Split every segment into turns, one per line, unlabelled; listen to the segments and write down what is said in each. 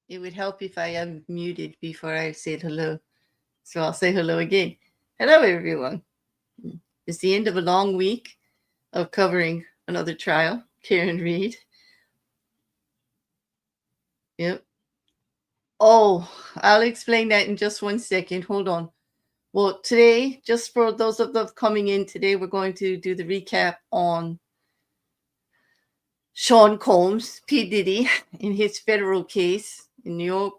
It would help if I am muted before I said hello. So I'll say hello again. Hello, everyone. It's the end of a long week of covering another trial. Karen Reed. Yep. Oh, I'll explain that in just 1 second. Hold on. Well, today, just for those of them coming in today, we're going to do the recap on Sean Combs, P. Diddy, in his federal case in New York,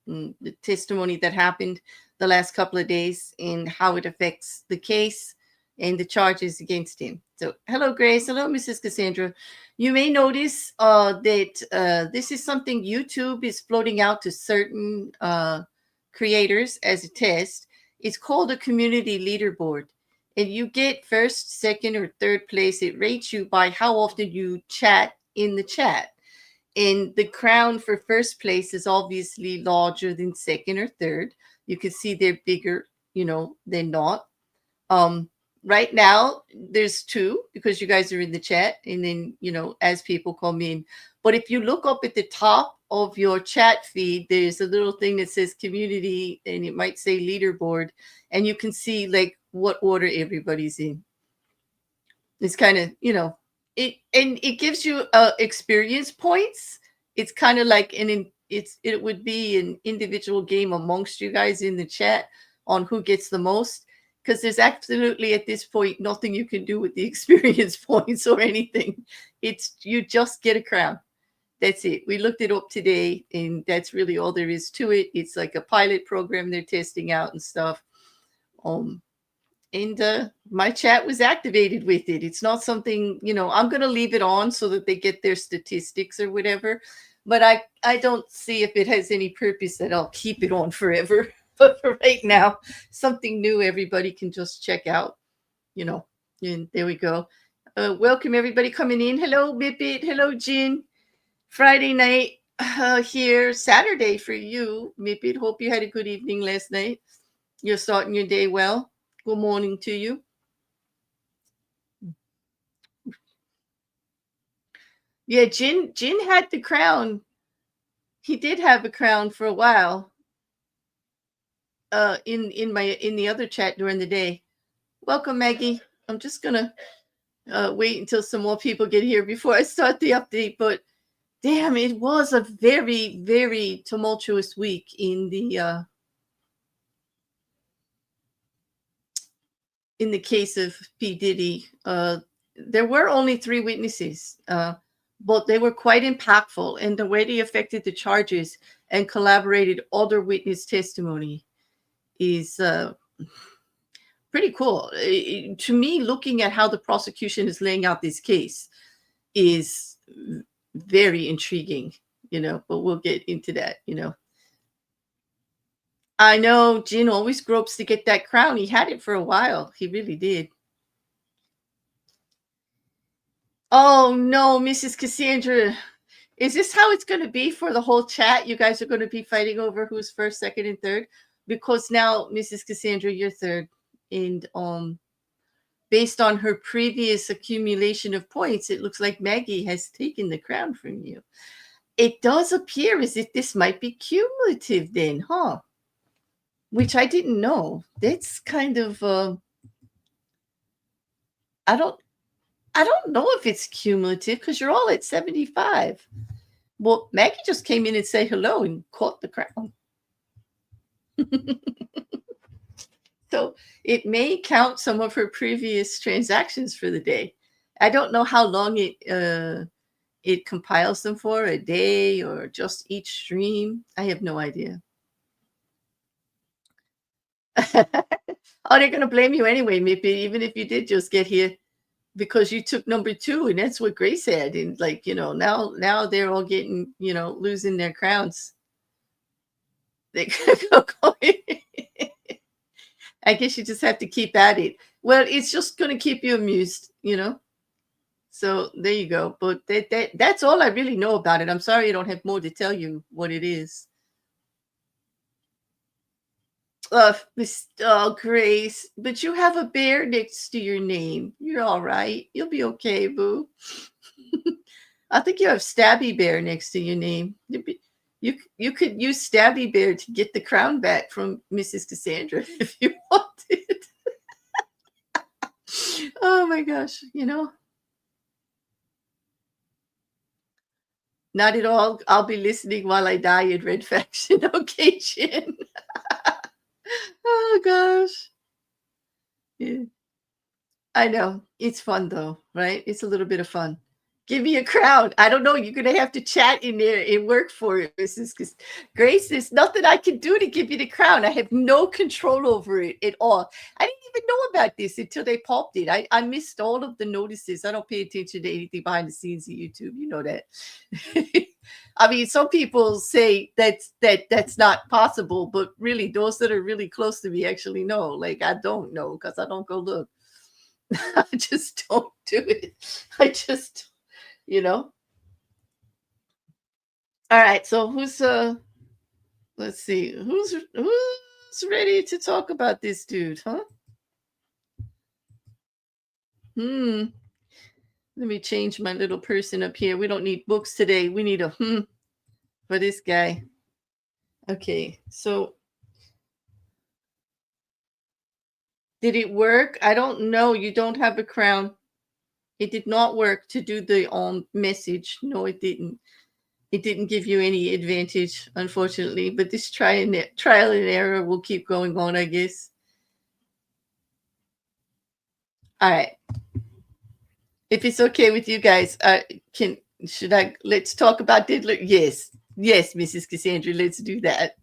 the testimony that happened the last couple of days and how it affects the case and the charges against him. So, hello, Grace. Hello, Mrs. Cassandra. You may notice that this is something YouTube is floating out to certain creators as a test. It's called a community leaderboard. And you get first, second, or third place. It rates you by how often you chat in the chat. And the crown for first place is obviously larger than second or third. You can see they're bigger, than not. Right now, there's two because you guys are in the chat. And then, as people come in. But if you look up at the top of your chat feed, there's a little thing that says community and it might say leaderboard. And you can see like what order everybody's in. It's kind of, it gives you experience points. It's kind of like it would be an individual game amongst you guys in the chat on who gets the most, because there's absolutely at this point nothing you can do with the experience points or anything. It's you just get a crown. That's it. We looked it up today, and that's really all there is to it. It's like a pilot program they're testing out and stuff. And my chat was activated with it. It's not something, I'm going to leave it on so that they get their statistics or whatever. But I don't see if it has any purpose that I'll keep it on forever. But for right now, something new everybody can just check out, and there we go. Welcome, everybody coming in. Hello, Bipit. Hello, Jin. Friday night here, Saturday for you, Bipit. Hope you had a good evening last night. You're starting your day well. Good morning to you. Yeah, Jin had the crown. He did have a crown for a while. In the other chat during the day. Welcome, Maggie. I'm just gonna wait until some more people get here before I start the update. But damn, it was a very, very tumultuous week in the case of P. Diddy. There were only 3 witnesses, but they were quite impactful in the way they affected the charges and collaborated other witness testimony is pretty cool. To me, looking at how the prosecution is laying out this case is very intriguing, but we'll get into that, I know Jin always gropes to get that crown. He had it for a while. He really did. Oh, no, Mrs. Cassandra. Is this how it's going to be for the whole chat? You guys are going to be fighting over who's first, second, and third? Because now, Mrs. Cassandra, you're third. And based on her previous accumulation of points, it looks like Maggie has taken the crown from you. It does appear as if this might be cumulative then, huh? Which I didn't know. That's kind of I don't know if it's cumulative because you're all at 75. Well, Maggie just came in and said hello and caught the crown. So it may count some of her previous transactions for the day. I don't know how long it compiles them for, a day or just each stream. I have no idea. Oh, they're going to blame you anyway, maybe, even if you did just get here because you took number 2, and that's what Grace had. And now they're all getting, losing their crowns. They go. I guess you just have to keep at it. Well, it's just going to keep you amused, So there you go. But that's all I really know about it. I'm sorry I don't have more to tell you what it is. Grace, but you have a bear next to your name. You're all right. You'll be okay, boo. I think you have Stabby Bear next to your name. You could use Stabby Bear to get the crown back from Mrs. Cassandra if you wanted. Oh my gosh, Not at all. I'll be listening while I die in Red Faction. Okay, Jen. Oh gosh. Yeah. I know. It's fun though, right? It's a little bit of fun. Give me a crown. I don't know. You're going to have to chat in there and work for it, Mrs. Grace. There's nothing I can do to give you the crown. I have no control over it at all. I didn't even know about this until they popped it. I missed all of the notices. I don't pay attention to anything behind the scenes of YouTube. You know that. I mean, some people say that's not possible, but really, those that are really close to me actually know. Like, I don't know because I don't go look. I just don't do it. I just, All right. So who's let's see. Who's ready to talk about this dude, huh? Let me change my little person up here. We don't need books today. We need a for this guy. Okay. So did it work? I don't know. You don't have a crown. It did not work to do the message. No, it didn't. It didn't give you any advantage, unfortunately. But this trial and error will keep going on, I guess. All right. If it's okay with you guys, let's talk about Diddler? Yes, Mrs. Cassandra, let's do that.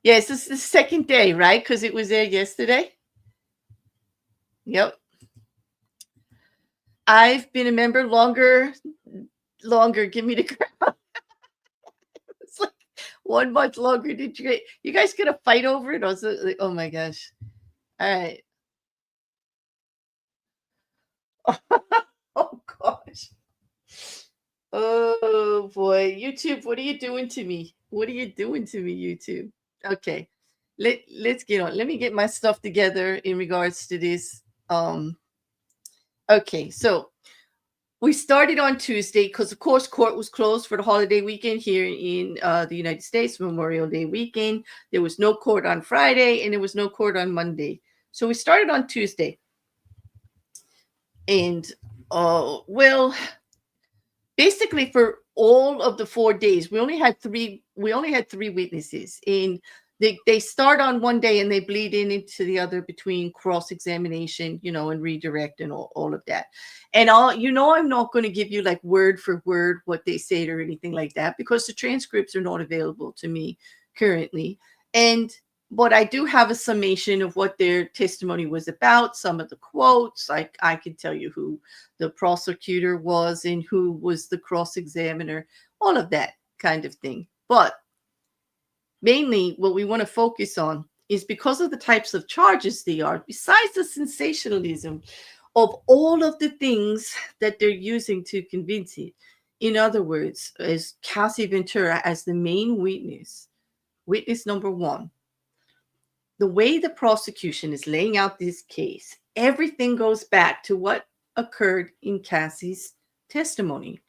Yes, this is the second day, right? Because it was there yesterday. Yep. I've been a member longer. Give me the crown. It's like 1 month longer. Did you guys gonna fight over it? Also, like, oh my gosh. All right. Oh gosh. Oh boy. YouTube, what are you doing to me? What are you doing to me, YouTube? Okay. Let's get on. Let me get my stuff together in regards to this. Okay, so we started on Tuesday because, of course, court was closed for the holiday weekend here in the United States, Memorial Day weekend. There was no court on Friday, and there was no court on Monday. So we started on Tuesday. And, well, basically for all of the 4 days, we only had three witnesses. And they start on one day and they bleed into the other between cross-examination, and redirect and all of that. And I'm not going to give you like word for word what they said or anything like that because the transcripts are not available to me currently. But I do have a summation of what their testimony was about, some of the quotes. I can tell you who the prosecutor was and who was the cross-examiner, all of that kind of thing. But mainly what we want to focus on is because of the types of charges they are, besides the sensationalism of all of the things that they're using to convince it. In other words, as Cassie Ventura as the main witness number one, the way the prosecution is laying out this case, everything goes back to what occurred in Cassie's testimony.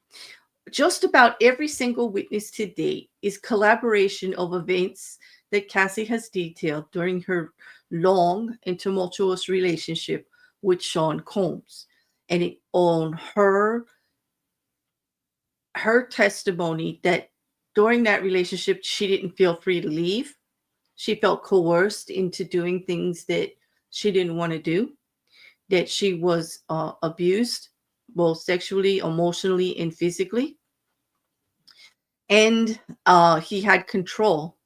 Just about every single witness to date is collaboration of events that Cassie has detailed during her long and tumultuous relationship with Sean Combs. And it on her testimony that during that relationship, she didn't feel free to leave. She felt coerced into doing things that she didn't want to do, that she was abused, both sexually, emotionally, and physically. And he had control,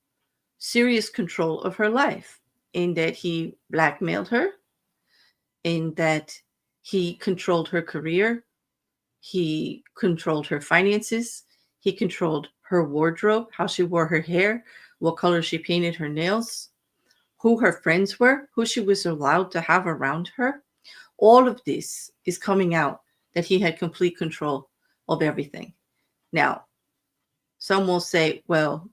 serious control of her life, in that he blackmailed her, in that he controlled her career, he controlled her finances, he controlled her wardrobe, how she wore her hair, what color she painted her nails, who her friends were, who she was allowed to have around her. All of this is coming out, that he had complete control of everything. Now, some will say, well,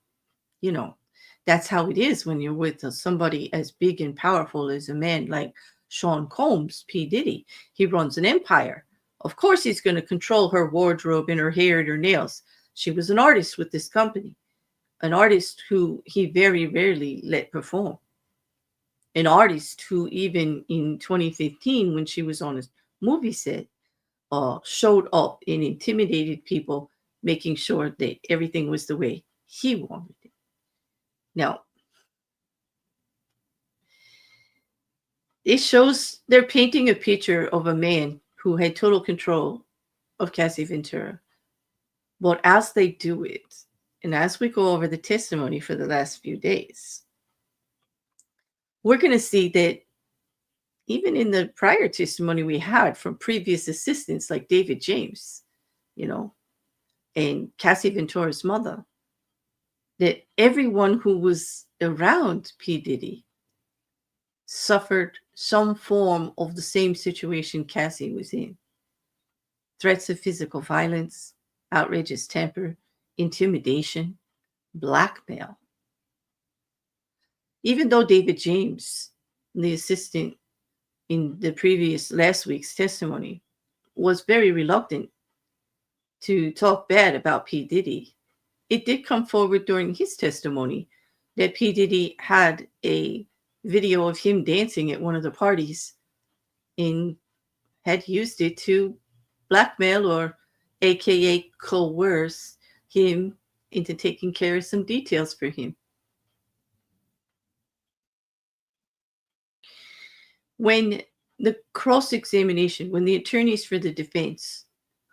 that's how it is when you're with somebody as big and powerful as a man like Sean Combs, P. Diddy. He runs an empire. Of course, he's going to control her wardrobe and her hair and her nails. She was an artist with this company, an artist who he very rarely let perform, an artist who even in 2015, when she was on a movie set, showed up and intimidated people, making sure that everything was the way he wanted it. Now, it shows they're painting a picture of a man who had total control of Cassie Ventura. But as they do it, and as we go over the testimony for the last few days, we're going to see that even in the prior testimony we had from previous assistants like David James, and Cassie Ventura's mother, that everyone who was around P. Diddy suffered some form of the same situation Cassie was in. Threats of physical violence, outrageous temper, intimidation, blackmail. Even though David James, the assistant in the last week's testimony, was very reluctant to talk bad about P. Diddy, it did come forward during his testimony that P. Diddy had a video of him dancing at one of the parties and had used it to blackmail, or AKA coerce, him into taking care of some details for him. When the cross-examination, when the attorneys for the defense,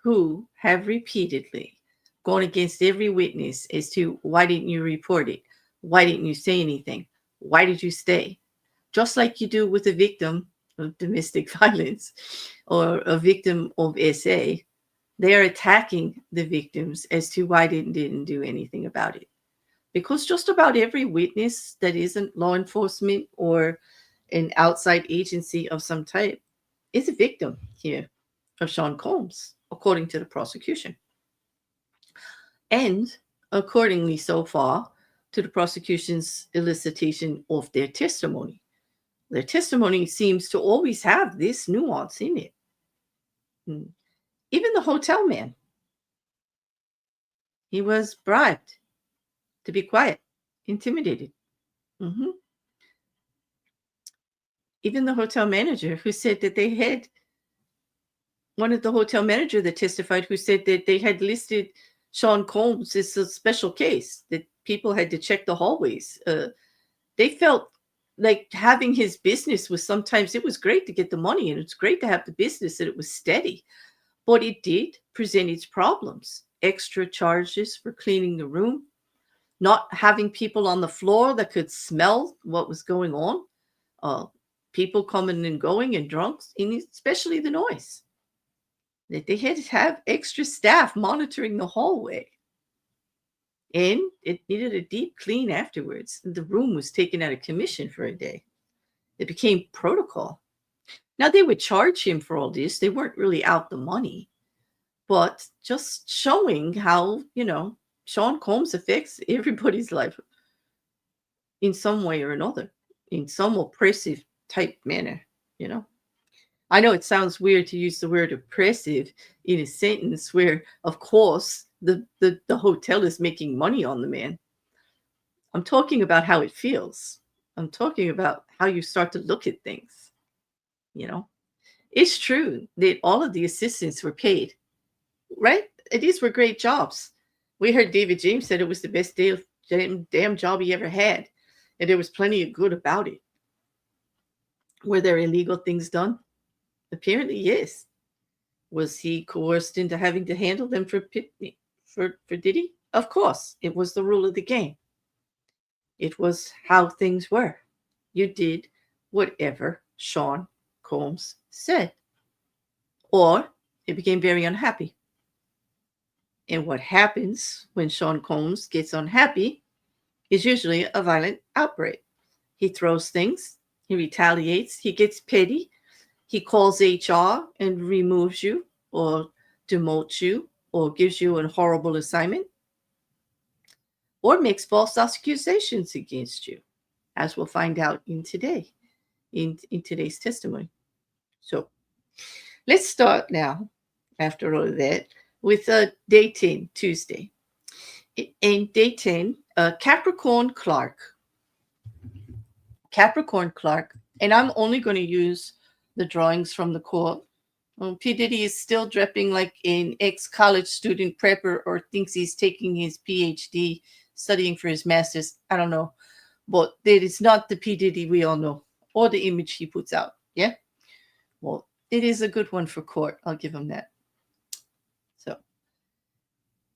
who have repeatedly gone against every witness as to why didn't you report it? Why didn't you say anything? Why did you stay? Just like you do with a victim of domestic violence or a victim of SA, they are attacking the victims as to why they didn't do anything about it. Because just about every witness that isn't law enforcement or an outside agency of some type is a victim here of Sean Combs, according to the prosecution. And accordingly, so far, to the prosecution's elicitation of their testimony. Their testimony seems to always have this nuance in it. Even the hotel man, he was bribed to be quiet, intimidated. Even the hotel manager, who said that they had, one of the hotel manager that testified, who said that they had listed Sean Combs as a special case, that people had to check the hallways. They felt like having his business was, sometimes it was great to get the money and it's great to have the business, that it was steady, but it did present its problems. Extra charges for cleaning the room, not having people on the floor that could smell what was going on, people coming and going and drunks, and especially the noise. That they had to have extra staff monitoring the hallway. And it needed a deep clean afterwards. The room was taken out of commission for a day. It became protocol. Now, they would charge him for all this. They weren't really out the money. But just showing how, Sean Combs affects everybody's life in some way or another, in some oppressive type manner, I know it sounds weird to use the word oppressive in a sentence where, of course, the hotel is making money on the man. I'm talking about how it feels. I'm talking about how you start to look at things. It's true that all of the assistants were paid, right? These were great jobs. We heard David James said it was the best damn job he ever had, and there was plenty of good about it. Were there illegal things done? Apparently, yes. Was he coerced into having to handle them for Diddy? Of course. It was the rule of the game. It was how things were. You did whatever Sean Combs said, or it became very unhappy. And what happens when Sean Combs gets unhappy is usually a violent outbreak. He throws things, he retaliates, he gets petty, he calls HR and removes you or demotes you or gives you a horrible assignment or makes false accusations against you, as we'll find out in today's testimony. So let's start now, after all of that, with day 10, Tuesday. In day 10, Capricorn Clark. Capricorn Clark, and I'm only going to use the drawings from the court. P. Diddy is still dripping like an ex-college student prepper or thinks he's taking his PhD, studying for his master's. I don't know. But that is not the P. Diddy we all know, or the image he puts out. Yeah? Well, it is a good one for court. I'll give him that. So,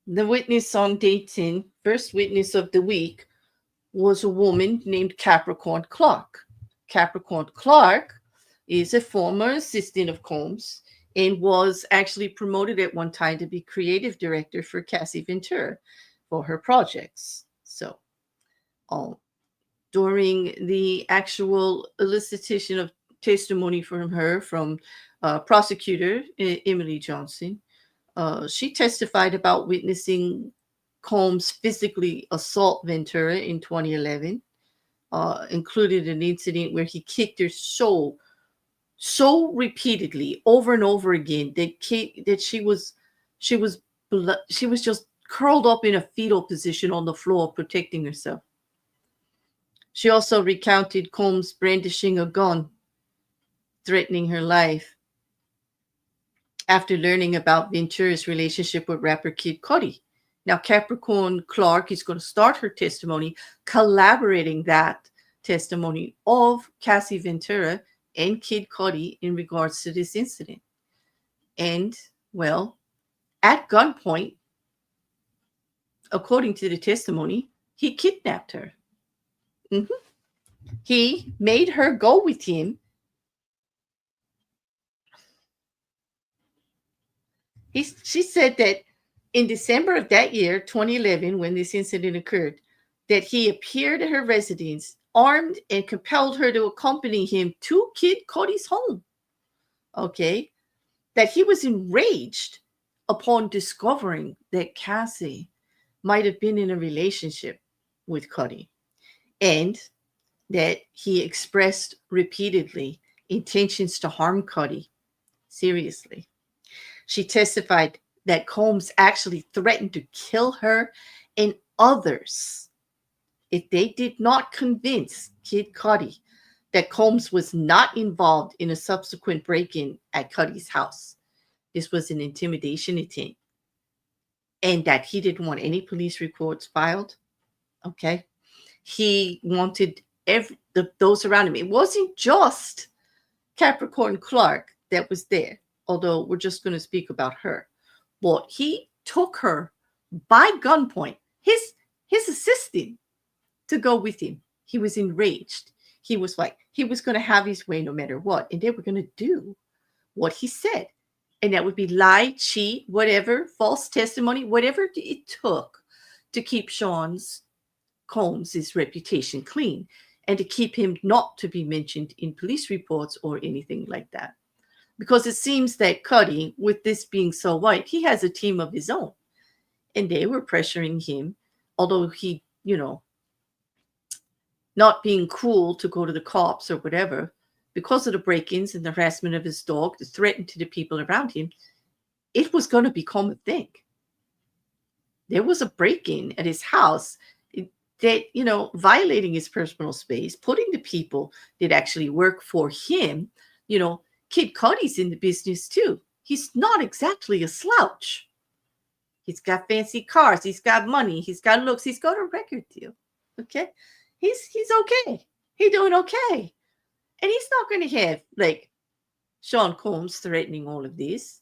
the witness on day 10, first witness of the week, was a woman named Capricorn Clark. Capricorn Clark is a former assistant of Combs and was actually promoted at one time to be creative director for Cassie Ventura for her projects. So, during the actual elicitation of testimony from her, from prosecutor Emily Johnson, she testified about witnessing Combs physically assault Ventura in 2011, included an incident where he kicked her so repeatedly over and over again that she was just curled up in a fetal position on the floor protecting herself. She also recounted Combs brandishing a gun, threatening her life, after learning about Ventura's relationship with rapper Kid Cudi. Now, Capricorn Clark is going to start her testimony corroborating that testimony of Cassie Ventura and Kid Cudi in regards to this incident. And, well, at gunpoint, according to the testimony, he kidnapped her. He made her go with him. She said that in December of that year, 2011, when this incident occurred, that he appeared at her residence armed and compelled her to accompany him to Kid Cudi's home. Okay. That he was enraged upon discovering that Cassie might have been in a relationship with Cudi, and that he expressed repeatedly intentions to harm Cudi seriously. She testified that Combs actually threatened to kill her and others if they did not convince Kid Cudi that Combs was not involved in a subsequent break-in at Cudi's house. This was an intimidation attempt, and that he didn't want any police reports filed. Okay. He wanted those around him. It wasn't just Capricorn Clark that was there, although we're just going to speak about her. But he took her by gunpoint, his assistant, to go with him. He was enraged. He was like, he was going to have his way no matter what. And they were going to do what he said. And that would be lie, cheat, whatever, false testimony, whatever it took to keep Combs' reputation clean and to keep him not to be mentioned in police reports or anything like that. Because it seems that Cudi, with this being so white, he has a team of his own. And they were pressuring him, although he, not being cool to go to the cops or whatever, because of the break-ins and the harassment of his dog, the threat to the people around him, it was going to become a thing. There was a break-in at his house that, violating his personal space, putting the people that actually work for him, Kid Cudi's in the business too. He's not exactly a slouch. He's got fancy cars. He's got money. He's got looks. He's got a record deal. Okay. He's okay. He's doing okay. And he's not going to have like Sean Combs threatening all of this.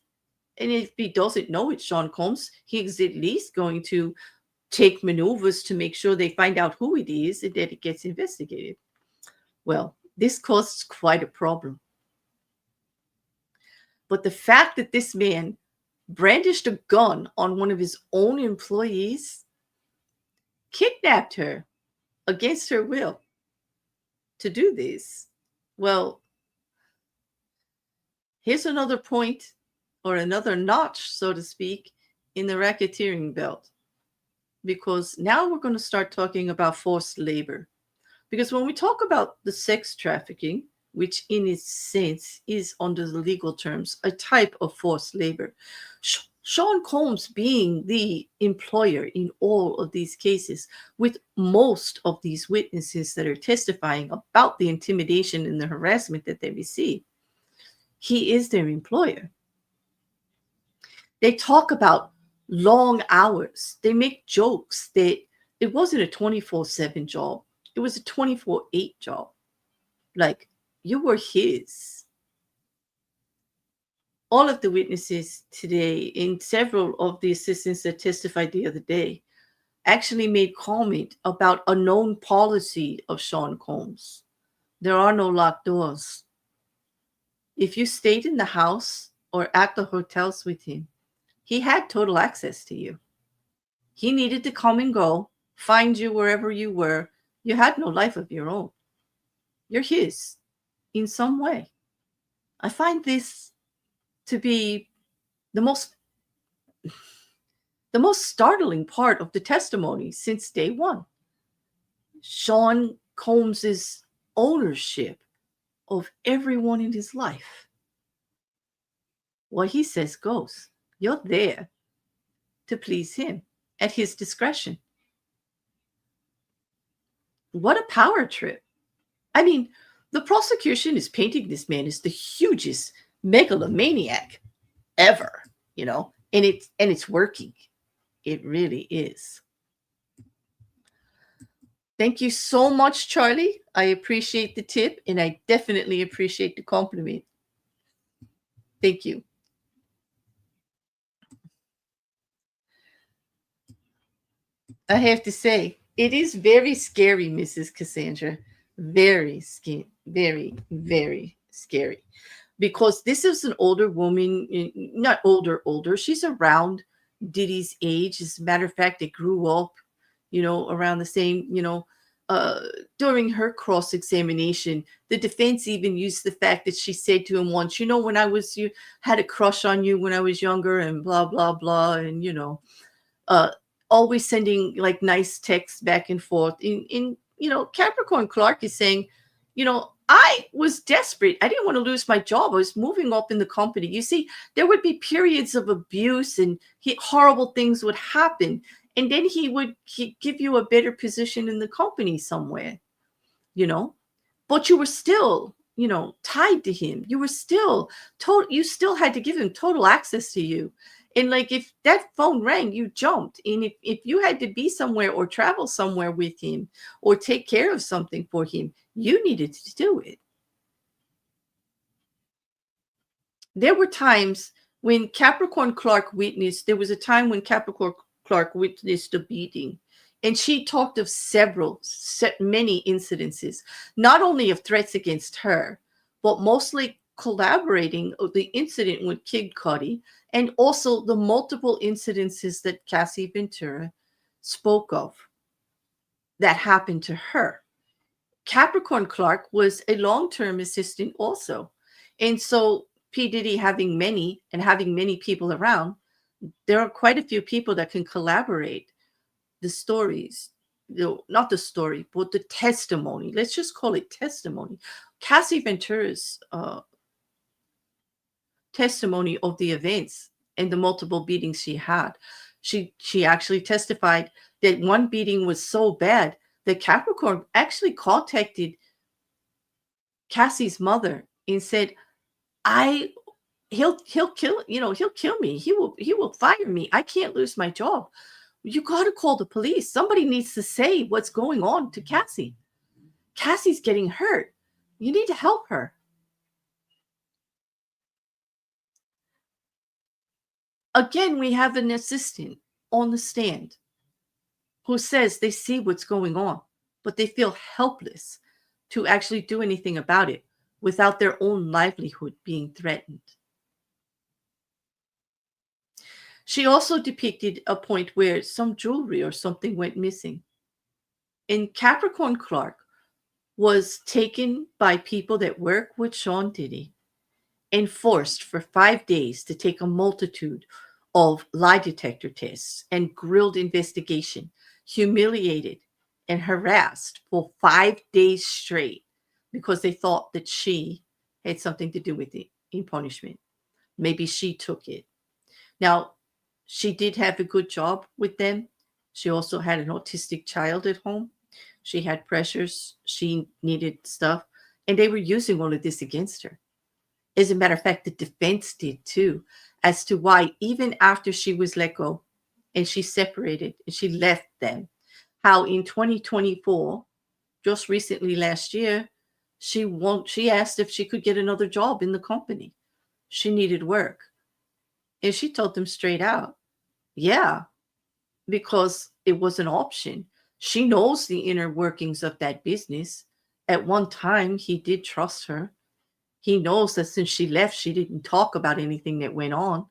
And if he doesn't know it's Sean Combs, he's at least going to take maneuvers to make sure they find out who it is and that it gets investigated. Well, this causes quite a problem. But the fact that this man brandished a gun on one of his own employees, kidnapped her against her will to do this, well, here's another point, or another notch, so to speak, in the racketeering belt. Because now we're going to start talking about forced labor. Because when we talk about the sex trafficking, which in its sense is under the legal terms a type of forced labor, Sean Combs being the employer in all of these cases, with most of these witnesses that are testifying about the intimidation and the harassment that they receive, he is their employer. They talk about long hours. They make jokes that it wasn't a 24/7 job. It was a 24/8 job. Like, you were his. All of the witnesses today and several of the assistants that testified the other day actually made comment about a known policy of Sean Combs. There are no locked doors. If you stayed in the house or at the hotels with him, he had total access to you. He needed to come and go, find you wherever you were. You had no life of your own. You're his in some way. I find this to be the most startling part of the testimony since day one. Sean Combs's ownership of everyone in his life. What he says goes. You're there to please him at his discretion. What a power trip. I mean, the prosecution is painting this man as the hugest megalomaniac ever, you know, and it's working. It really is. Thank you so much, Charlie. I appreciate the tip, and I definitely appreciate the compliment. Thank you. I have to say, it is very scary, Mrs. Cassandra. Very scary, very, very scary. Because this is an older woman, not older. She's around Diddy's age. As a matter of fact, they grew up, you know, around the same, you know, during her cross-examination, the defense even used the fact that she said to him once, you know, when I was, you had a crush on you when I was younger and blah, blah, blah. And, you know, always sending like nice texts back and forth. In you know, Capricorn Clark is saying, you know, I was desperate. I didn't want to lose my job. I was moving up in the company. You see, there would be periods of abuse and horrible things would happen. And then he'd give you a better position in the company somewhere, you know, but you were still, you know, tied to him. You were still you still had to give him total access to you. And like, if that phone rang, you jumped. And if you had to be somewhere or travel somewhere with him or take care of something for him, you needed to do it. There were times when Capricorn Clark witnessed, there was a time when Capricorn Clark witnessed a beating. And she talked of many incidences, not only of threats against her, but mostly collaborating of the incident with Kid Cudi, and also the multiple incidences that Cassie Ventura spoke of that happened to her. Capricorn Clark was a long-term assistant also. And so P. Diddy having many people around, there are quite a few people that can collaborate the stories, not the story, but the testimony. Let's just call it testimony. Cassie Ventura's testimony of the events and the multiple beatings she had. She actually testified that one beating was so bad that Capricorn actually contacted Cassie's mother and said, he'll kill, you know, he'll kill me. He will fire me. I can't lose my job. You got to call the police. Somebody needs to say what's going on to Cassie. Cassie's getting hurt. You need to help her. Again, we have an assistant on the stand who says they see what's going on, but they feel helpless to actually do anything about it without their own livelihood being threatened. She also depicted a point where some jewelry or something went missing. And Capricorn Clark was taken by people that work with Sean Diddy and forced for 5 days to take a multitude of lie detector tests and grilled investigation, humiliated and harassed for 5 days straight because they thought that she had something to do with it in punishment. Maybe she took it. Now, She did have a good job with them. She also had an autistic child at home. She had pressures. She needed stuff. And they were using all of this against her. As a matter of fact, the defense did too, as to why, even after she was let go and she separated and she left them, how in 2024, just recently last year, she asked if she could get another job in the company. She needed work. And she told them straight out, yeah, because it was an option. She knows the inner workings of that business. At one time, he did trust her. He knows that since she left, she didn't talk about anything that went on.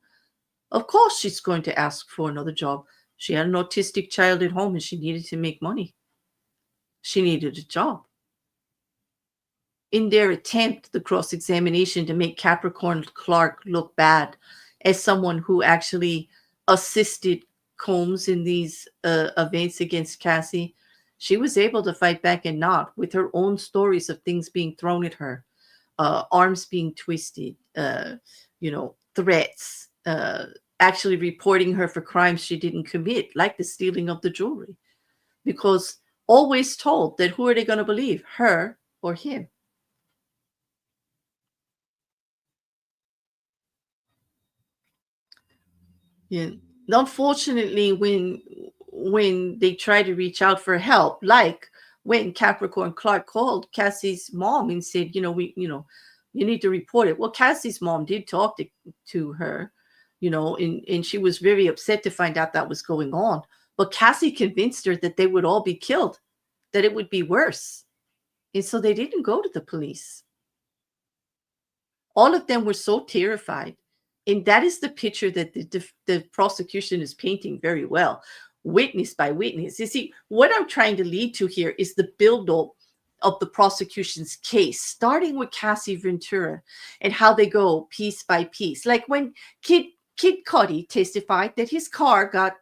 Of course, she's going to ask for another job. She had an autistic child at home and she needed to make money. She needed a job. In their attempt, the cross-examination, to make Capricorn Clark look bad as someone who actually assisted Combs in these events against Cassie, she was able to fight back and not, with her own stories of things being thrown at her, arms being twisted, threats, actually reporting her for crimes she didn't commit, like the stealing of the jewelry. Because always told that who are they going to believe, her or him? Yeah. Unfortunately, when they try to reach out for help, like when Capricorn Clark called Cassie's mom and said, you need to report it. Well, Cassie's mom did talk to her, and she was very upset to find out that was going on. But Cassie convinced her that they would all be killed, that it would be worse. And so they didn't go to the police. All of them were so terrified. And that is the picture that the prosecution is painting very well, witness by witness. You see, what I'm trying to lead to here is the build-up of the prosecution's case, starting with Cassie Ventura and how they go piece by piece. Like when Kid Cudi testified that his car got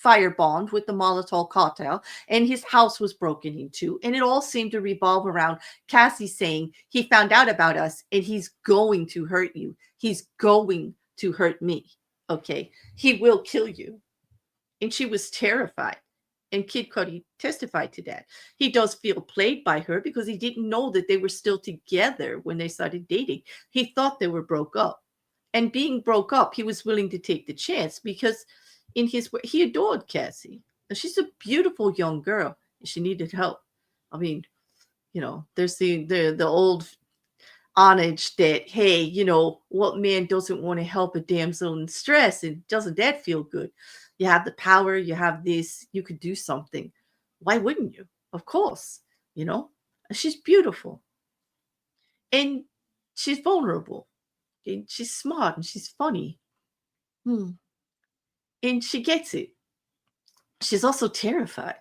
firebombed with the Molotov cocktail and his house was broken into, and it all seemed to revolve around Cassie saying, he found out about us and he's going to hurt you. He's going to hurt me. Okay. He will kill you. And she was terrified. And Kid Cudi testified to that. He does feel played by her because he didn't know that they were still together when they started dating. He thought they were broke up. And being broke up, he was willing to take the chance because he adored Cassie. And she's a beautiful young girl and she needed help. I mean, there's the old adage that, hey, what man doesn't want to help a damsel in distress? And doesn't that feel good? You have the power, you have this, you could do something. Why wouldn't you? Of course, she's beautiful and she's vulnerable and she's smart and she's funny. And she gets it. She's also terrified.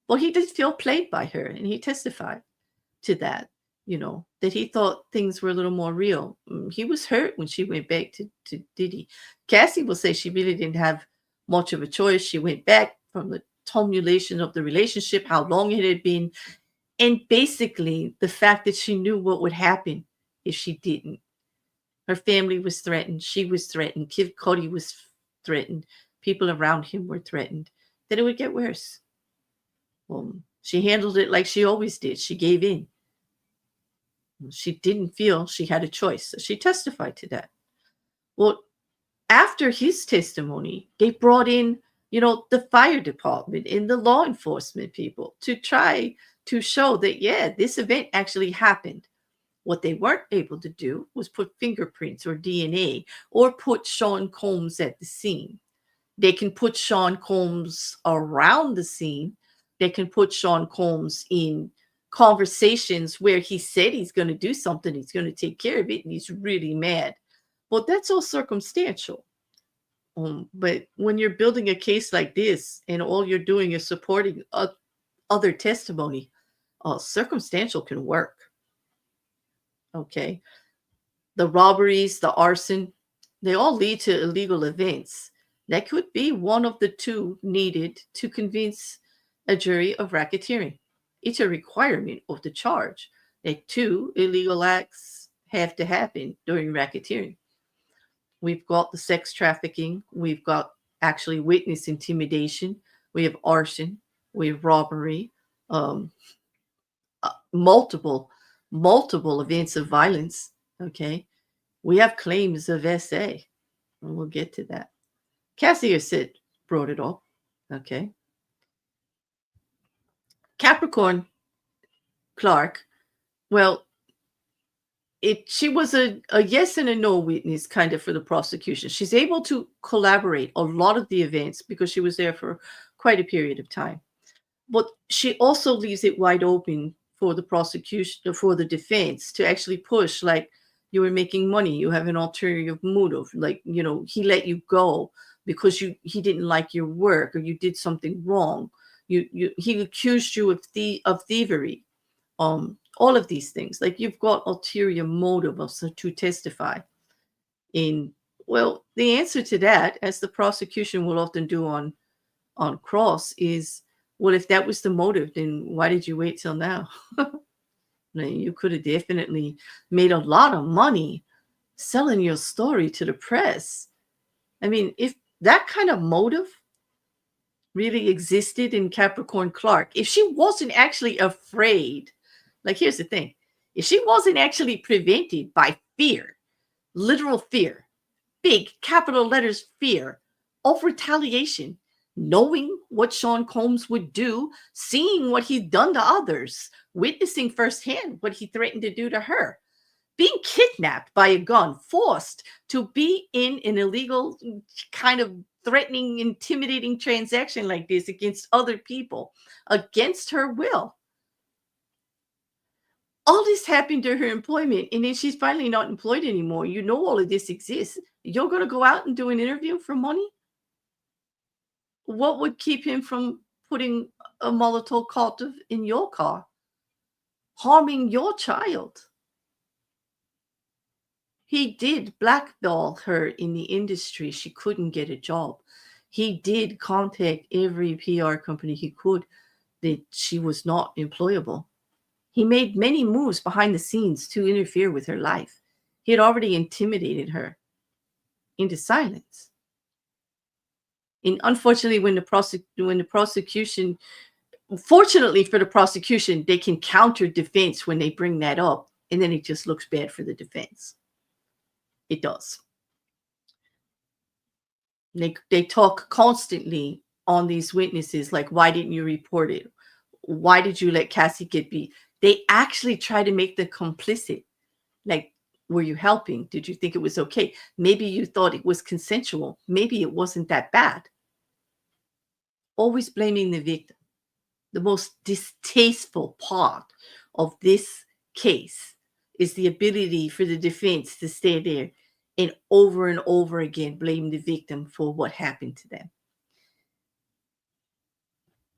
Well, he did feel played by her, and he testified to that, that he thought things were a little more real. He was hurt when she went back to Diddy. Cassie will say she really didn't have much of a choice. She went back from the tumultuation of the relationship, how long it had been, and basically the fact that she knew what would happen if she didn't. Her family was threatened. She was threatened. Kid Cudi was threatened. People around him were threatened. That it would get worse. Well, she handled it like she always did. She gave in. She didn't feel she had a choice. So she testified to that. Well, after his testimony, they brought in, the fire department and the law enforcement people to try to show that, yeah, this event actually happened. What they weren't able to do was put fingerprints or DNA or put Sean Combs at the scene. They can put Sean Combs around the scene. They can put Sean Combs in conversations where he said he's going to do something, he's going to take care of it, and he's really mad. Well, that's all circumstantial. But when you're building a case like this and all you're doing is supporting other testimony, circumstantial can work. Okay. The robberies, the arson, they all lead to illegal events. That could be one of the two needed to convince a jury of racketeering. It's a requirement of the charge that two illegal acts have to happen during racketeering. We've got the sex trafficking. We've got actually witness intimidation. We have arson. We have robbery. Um, multiple events of violence. Okay. We have claims of SA. And we'll get to that. Cassie said brought it up. Okay. Capricorn Clark. Well, she was a yes and a no witness kind of for the prosecution. She's able to collaborate a lot of the events because she was there for quite a period of time. But she also leaves it wide open for the prosecution, for the defense to actually push, like, you were making money, you have an ulterior motive, like, he let you go because he didn't like your work or you did something wrong. He accused you of thievery. All of these things, like, you've got ulterior motive to testify in. Well, the answer to that, as the prosecution will often do on cross, is, well, if that was the motive, then why did you wait till now? You could have definitely made a lot of money selling your story to the press. I mean, if that kind of motive really existed in Capricorn Clark, if she wasn't actually afraid, like, here's the thing, if she wasn't actually prevented by fear, literal fear, big capital letters fear of retaliation, knowing what Sean Combs would do, seeing what he'd done to others, witnessing firsthand what he threatened to do to her, being kidnapped by a gun, forced to be in an illegal kind of threatening, intimidating transaction like this against other people, against her will. All this happened to her employment, and then she's finally not employed anymore. All of this exists. You're going to go out and do an interview for money? What would keep him from putting a Molotov cocktail in your car, harming your child? He did blackball her in the industry. She couldn't get a job. He did contact every PR company he could that she was not employable. He made many moves behind the scenes to interfere with her life. He had already intimidated her into silence. And unfortunately, when the prosecution, fortunately for the prosecution, they can counter defense when they bring that up, and then it just looks bad for the defense. It does. They talk constantly on these witnesses, like, why didn't you report it? Why did you let Cassie get beat? They actually try to make them complicit. Like, were you helping? Did you think it was okay? Maybe you thought it was consensual. Maybe it wasn't that bad. Always blaming the victim. The most distasteful part of this case is the ability for the defense to stay there and over again blame the victim for what happened to them.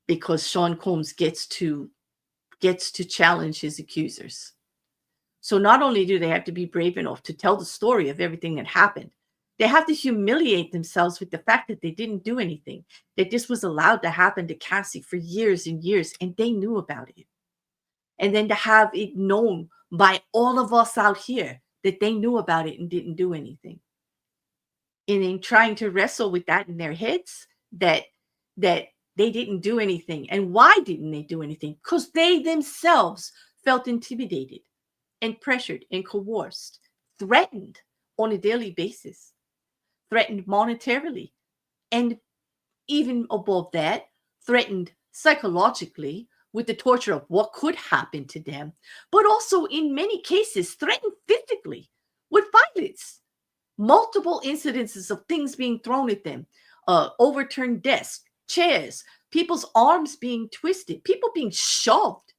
Because Sean Combs gets to challenge his accusers. So not only do they have to be brave enough to tell the story of everything that happened, they have to humiliate themselves with the fact that they didn't do anything, that this was allowed to happen to Cassie for years and years, and they knew about it. And then to have it known by all of us out here that they knew about it and didn't do anything. And in trying to wrestle with that in their heads, that they didn't do anything. And why didn't they do anything? Because they themselves felt intimidated and pressured and coerced, threatened on a daily basis, threatened monetarily, and even above that, threatened psychologically with the torture of what could happen to them, but also in many cases threatened physically with violence. Multiple incidences of things being thrown at them, overturned desks, chairs, people's arms being twisted, people being shoved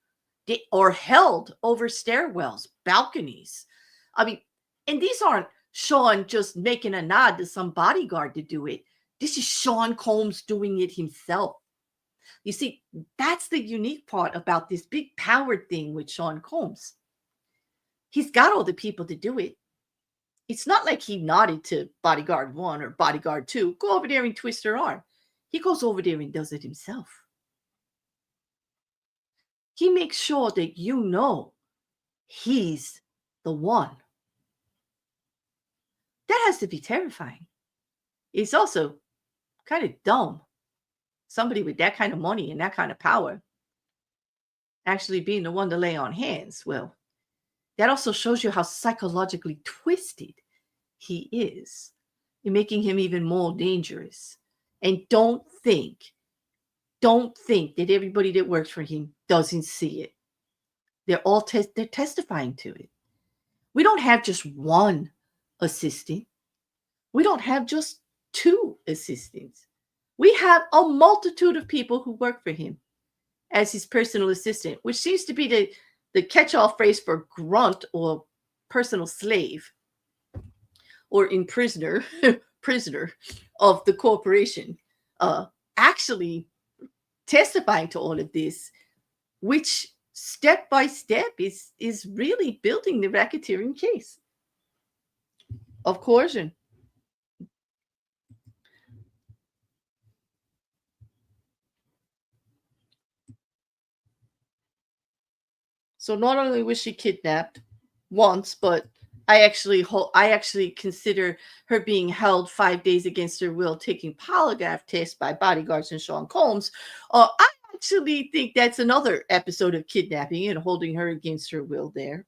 or held over stairwells, balconies. I mean, and these aren't Sean just making a nod to some bodyguard to do it. This is Sean Combs doing it himself. You see, that's the unique part about this big power thing with Sean Combs. He's got all the people to do it. It's not like he nodded to bodyguard 1 or bodyguard 2, go over there and twist her arm. He goes over there and does it himself. He makes sure that he's the one. That has to be terrifying. It's also kind of dumb. Somebody with that kind of money and that kind of power actually being the one to lay on hands. Well, that also shows you how psychologically twisted he is, in making him even more dangerous. And don't think that everybody that works for him doesn't see it. They're all they're testifying to it. We don't have just one assistant. We don't have just two assistants. We have a multitude of people who work for him as his personal assistant, which seems to be the catch-all phrase for grunt or personal slave or prisoner of the corporation, actually testifying to all of this, which step by step is really building the racketeering case of coercion. So not only was she kidnapped once, but I actually consider her being held 5 days against her will, taking polygraph tests by bodyguards and Sean Combs. I actually think that's another episode of kidnapping and holding her against her will there.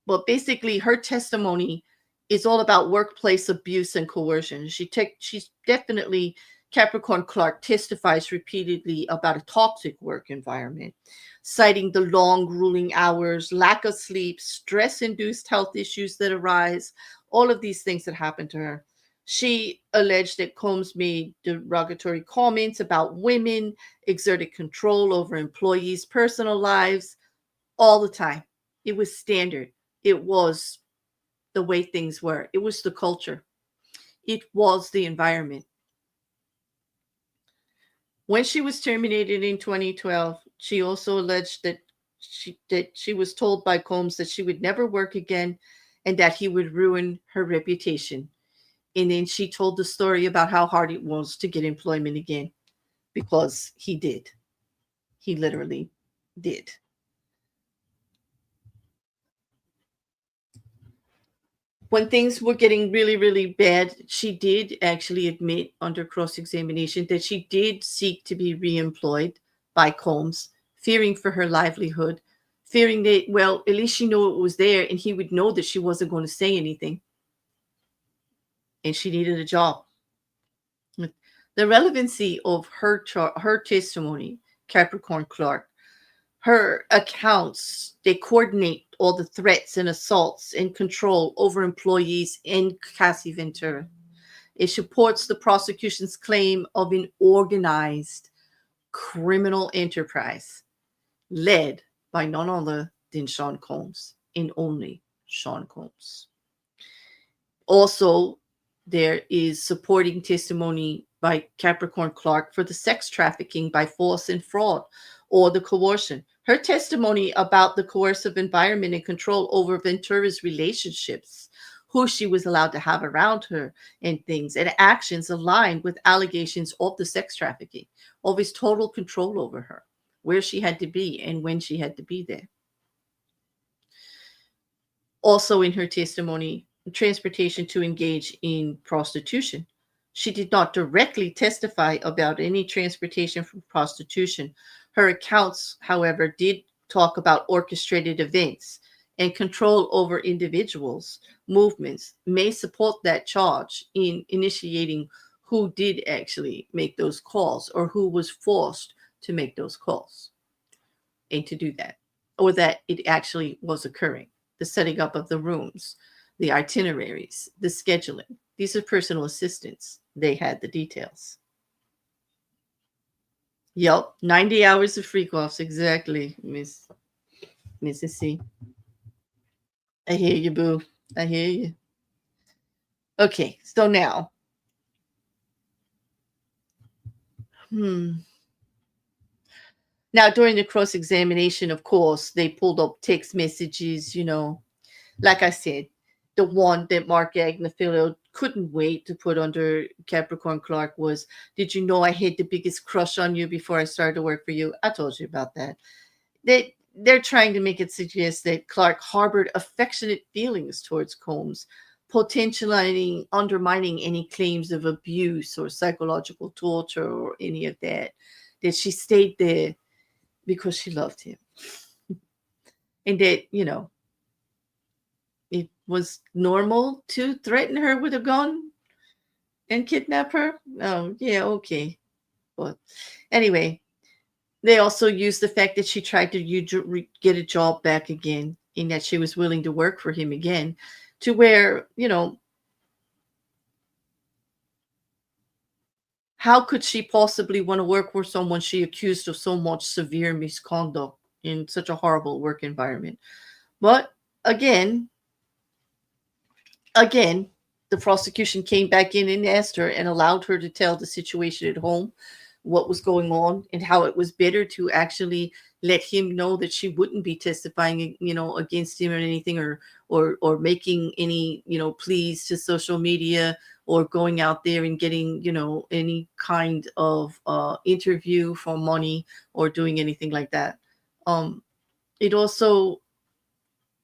But basically her testimony is all about workplace abuse and coercion. She's definitely, Capricorn Clark testifies repeatedly about a toxic work environment, citing the long, grueling hours, lack of sleep, stress-induced health issues that arise, all of these things that happen to her. She alleged that Combs made derogatory comments about women, exerted control over employees' personal lives all the time. It was standard. It was the way things were. It was the culture. It was the environment. When she was terminated in 2012, she also alleged that she was told by Combs that she would never work again and that he would ruin her reputation. And then she told the story about how hard it was to get employment again, because he did. He literally did. When things were getting really, really bad, she did actually admit under cross-examination that she did seek to be reemployed by Combs, fearing for her livelihood, fearing that, well, at least she knew it was there and he would know that she wasn't going to say anything. And she needed a job. The relevancy of her testimony, Capricorn Clark, her accounts, they coordinate all the threats and assaults and control over employees in Casa Ventura. It supports the prosecution's claim of an organized criminal enterprise led by none other than Sean Combs, and only Sean Combs. Also, there is supporting testimony by Capricorn Clark for the sex trafficking by force and fraud, or the coercion. Her testimony about the coercive environment and control over Ventura's relationships, who she was allowed to have around her and things, and actions aligned with allegations of the sex trafficking, of his total control over her, where she had to be and when she had to be there. Also in her testimony, transportation to engage in prostitution. She did not directly testify about any transportation from prostitution. Her accounts, however, did talk about orchestrated events and control over individuals' movements may support that charge in initiating who did actually make those calls or who was forced to make those calls and to do that, or that it actually was occurring. The setting up of the rooms, the itineraries, the scheduling. These are personal assistants. They had the details. Yep, 90 hours of freak offs, exactly, Mrs. C. I hear you, boo. I hear you. Okay, so now. Now, during the cross-examination, of course, they pulled up text messages, like I said, the one that Marc Agnifilo couldn't wait to put under Capricorn Clark was, did you know I had the biggest crush on you before I started to work for you? I told you about that. They're trying to make it suggest that Clark harbored affectionate feelings towards Combs potentially undermining any claims of abuse or psychological torture or any of that. That she stayed there because she loved him. And that, it was normal to threaten her with a gun and kidnap her. Oh, yeah, okay. But anyway, they also used the fact that she tried to get a job back again, and that she was willing to work for him again, to where, how could she possibly want to work with someone she accused of so much severe misconduct in such a horrible work environment? But again, the prosecution came back in and asked her and allowed her to tell the situation at home, what was going on, and how it was better to actually let him know that she wouldn't be testifying, against him or anything, or making any, pleas to social media, or going out there and getting, any kind of interview for money, or doing anything like that. It also,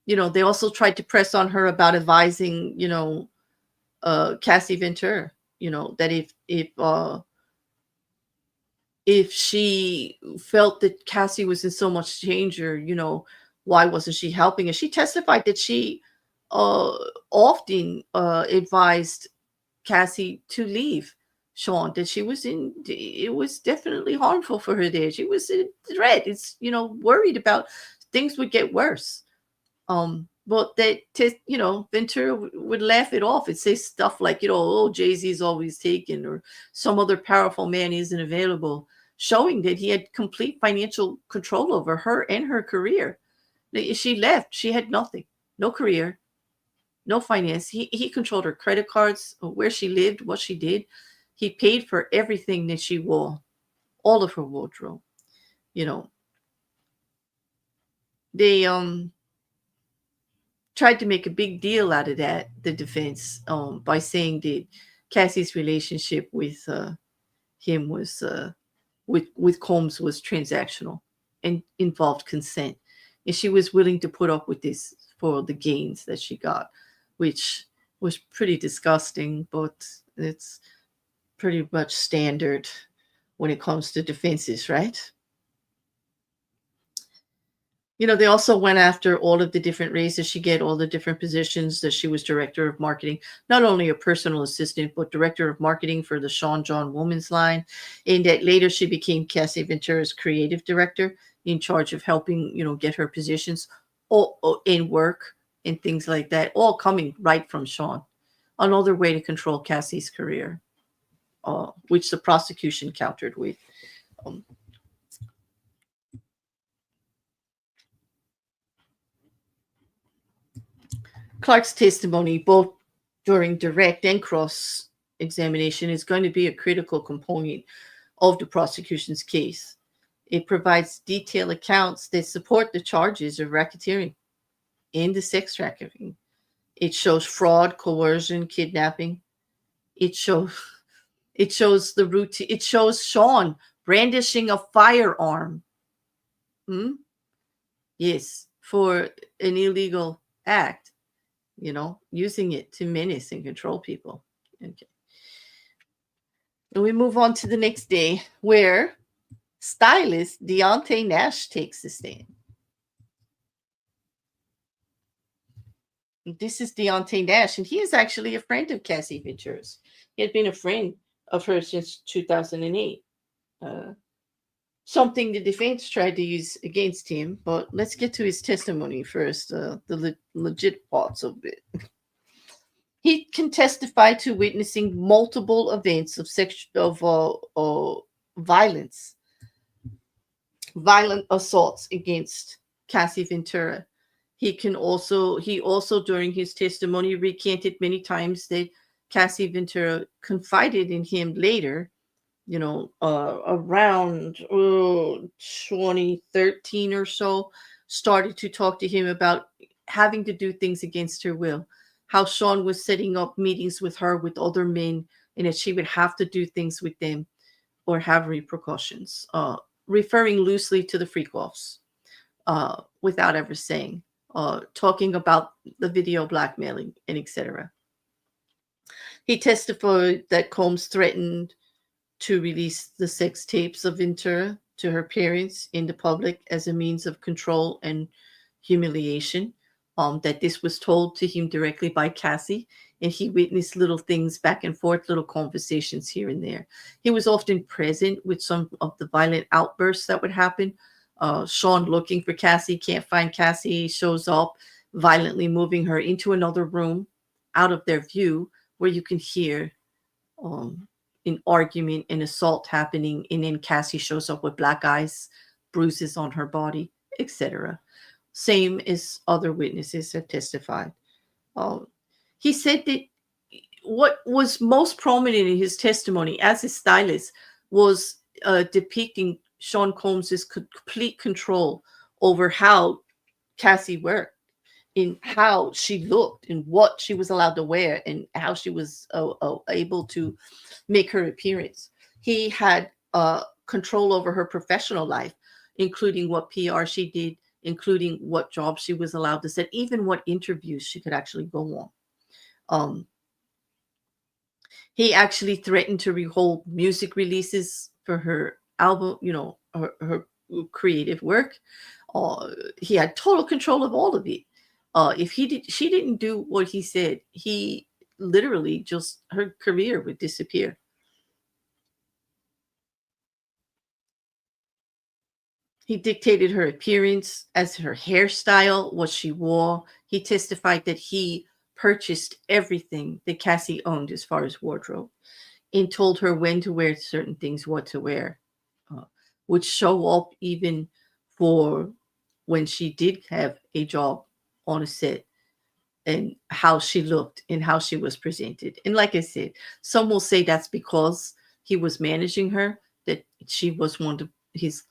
they also tried to press on her about advising, Cassie Ventura, that if she felt that Cassie was in so much danger, why wasn't she helping? And she testified that she often advised Cassie to leave Sean, that it was definitely harmful for her there. She was in dread. It's, worried about things would get worse. But that, Ventura would laugh it off and say stuff like, oh, Jay-Z's always taken, or some other powerful man isn't available, showing that he had complete financial control over her and her career. She left. She had nothing, no career, no finance. He controlled her credit cards, where she lived, what she did. He paid for everything that she wore, all of her wardrobe. They tried to make a big deal out of that, the defense, by saying that Cassie's relationship with him was with Combs was transactional and involved consent, and she was willing to put up with this for the gains that she got, which was pretty disgusting, but it's pretty much standard when it comes to defenses, right? They also went after all of the different raises she get, all the different positions that she was director of marketing, not only a personal assistant, but director of marketing for the Sean John Women's line. And that later she became Cassie Ventura's creative director, in charge of helping, get her positions all in work and things like that, all coming right from Sean. Another way to control Cassie's career, which the prosecution countered with. Clark's testimony, both during direct and cross examination, is going to be a critical component of the prosecution's case. It provides detailed accounts that support the charges of racketeering and the sex trafficking. It shows fraud, coercion, kidnapping. It shows the routine. It shows Sean brandishing a firearm. Yes, for an illegal act. Using it to menace and control people. Okay. And we move on to the next day, where stylist Deonte Nash takes the stand. This is Deonte Nash, and he is actually a friend of Cassie Ventura's. He had been a friend of hers since 2008. Something the defense tried to use against him, but let's get to his testimony first, the legit parts of it. He can testify to witnessing multiple events of violence, violent assaults against Cassie Ventura. He also during his testimony recanted many times that Cassie Ventura confided in him later, around 2013 or so, started to talk to him about having to do things against her will, how Sean was setting up meetings with her with other men, and that she would have to do things with them or have repercussions, referring loosely to the freak-offs, without ever saying, talking about the video blackmailing and etc. He testified that Combs threatened to release the sex tapes of Ventura to her parents in the public as a means of control and humiliation. That this was told to him directly by Cassie, and he witnessed little things back and forth, little conversations here and there. He was often present with some of the violent outbursts that would happen. Sean looking for Cassie, can't find Cassie, shows up, violently moving her into another room out of their view where you can hear an argument, an assault happening, and then Cassie shows up with black eyes, bruises on her body, etc. Same as other witnesses have testified. He said that what was most prominent in his testimony as a stylist was depicting Sean Combs's complete control over how Cassie worked, in how she looked and what she was allowed to wear and how she was able to make her appearance. He had control over her professional life, including what PR she did, including what jobs she was allowed to set, even what interviews she could actually go on. He actually threatened to withhold music releases for her album, her creative work. He had total control of all of it. If she didn't do what he said, he literally just, her career would disappear. He dictated her appearance, as her hairstyle, what she wore. He testified that he purchased everything that Cassie owned as far as wardrobe, and told her when to wear certain things, what to wear, would show up even for when she did have a job on a set, and how she looked and how she was presented. And like I said, some will say that's because he was managing her, that she was one of his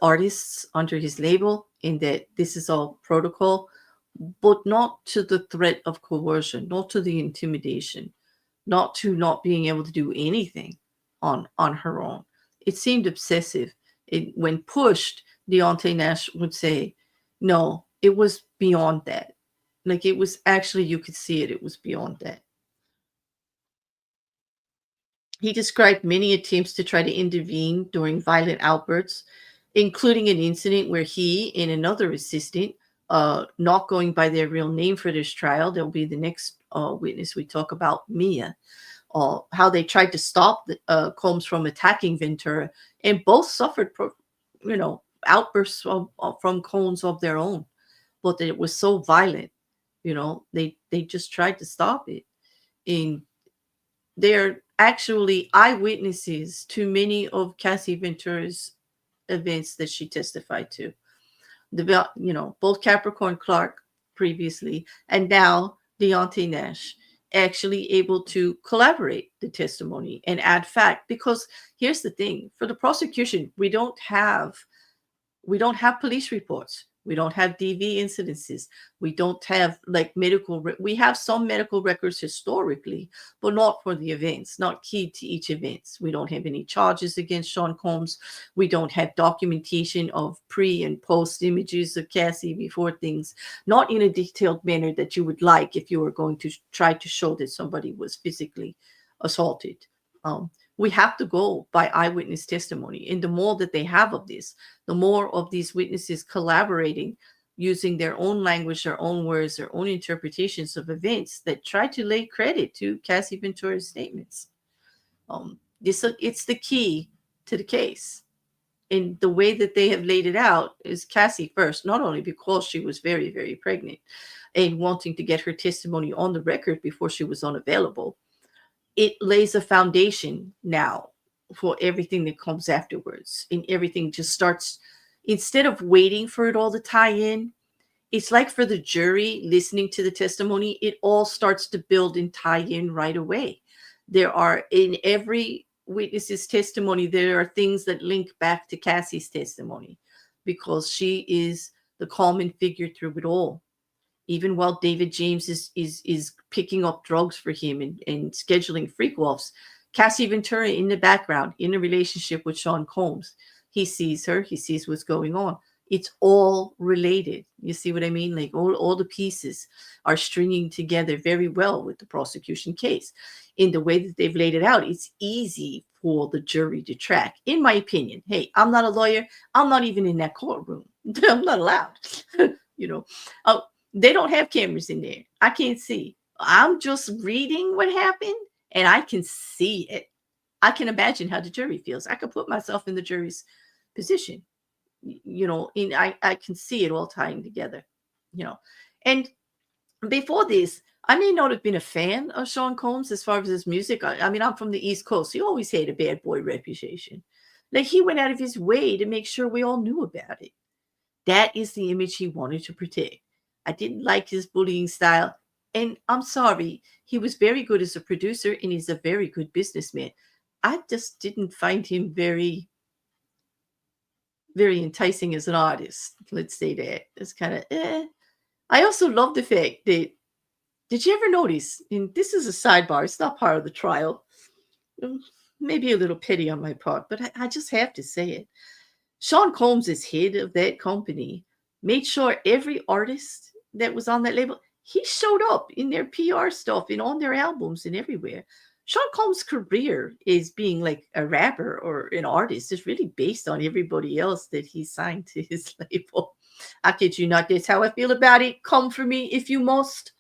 artists under his label, and that this is all protocol, but not to the threat of coercion, not to the intimidation, not to not being able to do anything on her own. It seemed obsessive. When pushed, Deontay Nash would say, no, it was beyond that. Like, it was actually, you could see it. It was beyond that. He described many attempts to try to intervene during violent outbursts, including an incident where he and another assistant, not going by their real name for this trial, there'll be the next witness we talk about, Mia, how they tried to stop Combs from attacking Ventura, and both suffered, outbursts from Combs of their own, but that it was so violent, they just tried to stop it. And they're actually eyewitnesses to many of Cassie Ventura's events that she testified to. Both Capricorn Clark previously, and now Deonte Nash, actually able to collaborate the testimony and add fact. Because here's the thing, for the prosecution, we don't have police reports. We don't have DV incidences. We don't have we have some medical records historically, but not for the events, not key to each event. We don't have any charges against Sean Combs. We don't have documentation of pre and post images of Cassie before things, not in a detailed manner that you would like if you were going to try to show that somebody was physically assaulted. We have to go by eyewitness testimony. And the more that they have of this, the more of these witnesses collaborating, using their own language, their own words, their own interpretations of events that try to lay credit to Cassie Ventura's statements. It's the key to the case. And the way that they have laid it out is Cassie first, not only because she was very, very pregnant and wanting to get her testimony on the record before she was unavailable. It lays a foundation now for everything that comes afterwards, and everything just starts, instead of waiting for it all to tie in. It's like for the jury listening to the testimony, it all starts to build and tie in right away. There are, in every witness's testimony, there are things that link back to Cassie's testimony, because she is the common figure through it all. Even while David James is picking up drugs for him and scheduling freak offs, Cassie Ventura in the background, in a relationship with Sean Combs. He sees her. He sees what's going on. It's all related. You see what I mean? Like all the pieces are stringing together very well with the prosecution case. In the way that they've laid it out, it's easy for the jury to track, in my opinion. Hey, I'm not a lawyer. I'm not even in that courtroom. I'm not allowed. Oh, they don't have cameras in there. I can't see. I'm just reading what happened, and I can see it. I can imagine how the jury feels. I can put myself in the jury's position. I can see it all tying together. And before this, I may not have been a fan of Sean Combs as far as his music. I mean, I'm from the East Coast. He always had a bad boy reputation. Like, he went out of his way to make sure we all knew about it. That is the image he wanted to protect. I didn't like his bullying style. And I'm sorry, he was very good as a producer, and he's a very good businessman. I just didn't find him very, very enticing as an artist. Let's say that. It's kind of I also love the fact that, did you ever notice, and this is a sidebar, it's not part of the trial, maybe a little petty on my part, but I just have to say it. Sean Combs, as head of that company, made sure every artist that was on that label, he showed up in their PR stuff and on their albums and everywhere. Sean Combs' career is being like a rapper or an artist is really based on everybody else that he signed to his label. I kid you not, that's how I feel about it. Come for me if you must.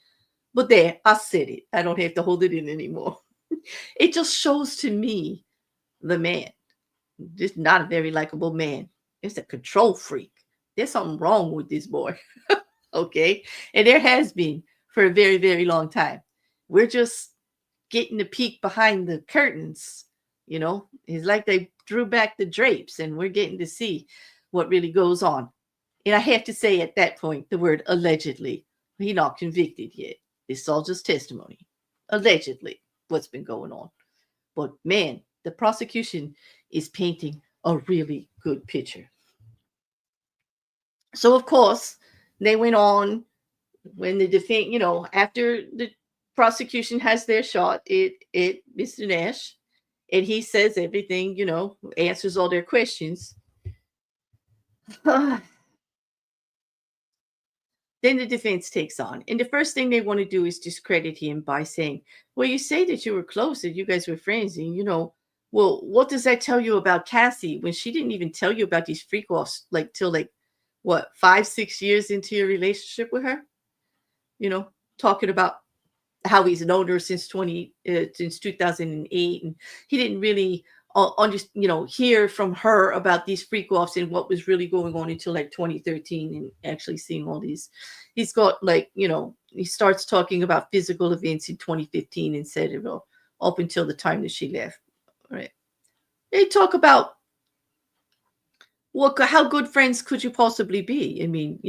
But there, I said it. I don't have to hold it in anymore. It just shows to me the man. Just not a very likable man. It's a control freak. There's something wrong with this boy. Okay? And there has been for a very, very long time. We're just getting a peek behind the curtains. It's like they drew back the drapes and we're getting to see what really goes on. And I have to say at that point the word allegedly. He's not convicted yet. It's all just testimony. Allegedly, what's been going on. But man, the prosecution is painting a really good picture. So, of course, they went on when the defense, after the prosecution has their shot at Mr. Nash, and he says everything, answers all their questions. Then the defense takes on. And the first thing they want to do is discredit him by saying, well, you say that you were close, that you guys were friends. And, well, what does that tell you about Cassie when she didn't even tell you about these freak offs, till 5-6 years into your relationship with her? Talking about how he's known her since 2008. And he didn't really hear from her about these freak offs and what was really going on until 2013, and actually seeing all these. He's got he starts talking about physical events in 2015 and said it up until the time that she left. Right? They talk about how good friends could you possibly be? I mean,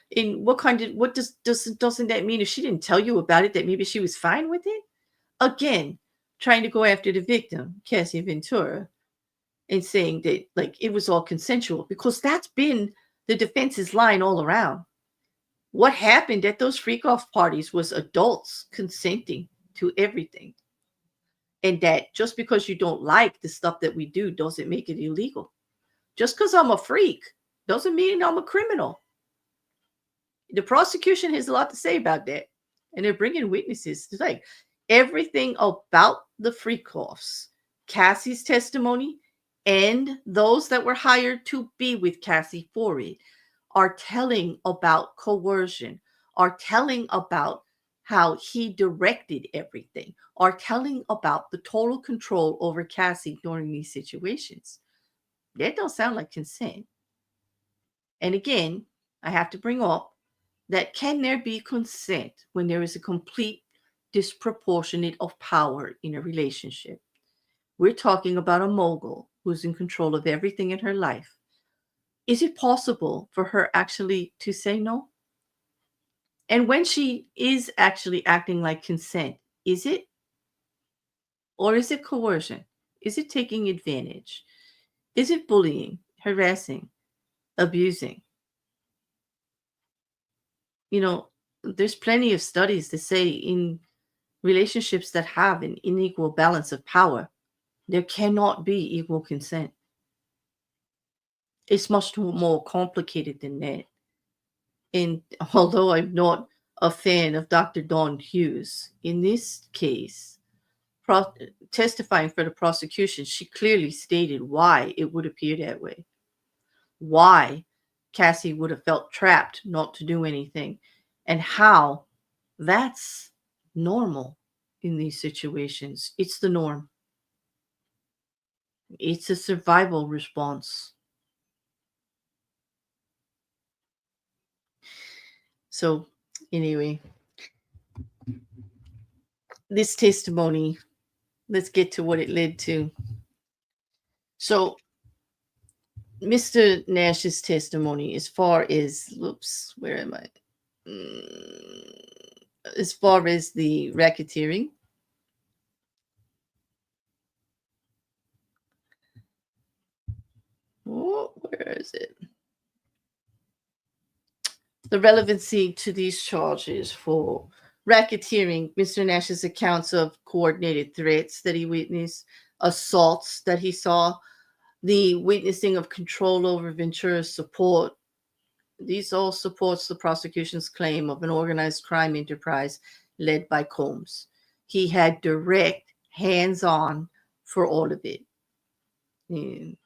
in what doesn't that mean if she didn't tell you about it that maybe she was fine with it? Again, trying to go after the victim, Cassie Ventura, and saying that it was all consensual, because that's been the defense's line all around. What happened at those freak-off parties was adults consenting to everything. And that just because you don't like the stuff that we do doesn't make it illegal. Just because I'm a freak doesn't mean I'm a criminal. The prosecution has a lot to say about that. And they're bringing witnesses. It's like everything about the freak-offs, Cassie's testimony, and those that were hired to be with Cassie for it are telling about coercion, are telling about how he directed everything, are telling about the total control over Cassie during these situations. That don't sound like consent. And again, I have to bring up that can there be consent when there is a complete disproportionate of power in a relationship? We're talking about a mogul who's in control of everything in her life. Is it possible for her actually to say no? And when she is actually acting like consent, is it? Or is it coercion? Is it taking advantage? Is it bullying, harassing, abusing? There's plenty of studies that say in relationships that have an unequal balance of power, there cannot be equal consent. It's much more complicated than that. And although I'm not a fan of Dr. Dawn Hughes, in this case, testifying for the prosecution, she clearly stated why it would appear that way, why Cassie would have felt trapped not to do anything, and how that's normal in these situations. It's the norm. It's a survival response. So, anyway, this testimony, let's get to what it led to. So, Mr. Nash's testimony, as far as, where am I? As far as the racketeering, where is it? The relevancy to these charges for racketeering, Mr. Nash's accounts of coordinated threats that he witnessed, assaults that he saw, the witnessing of control over Ventura's support. These all supports the prosecution's claim of an organized crime enterprise led by Combs. He had direct hands-on for all of it. And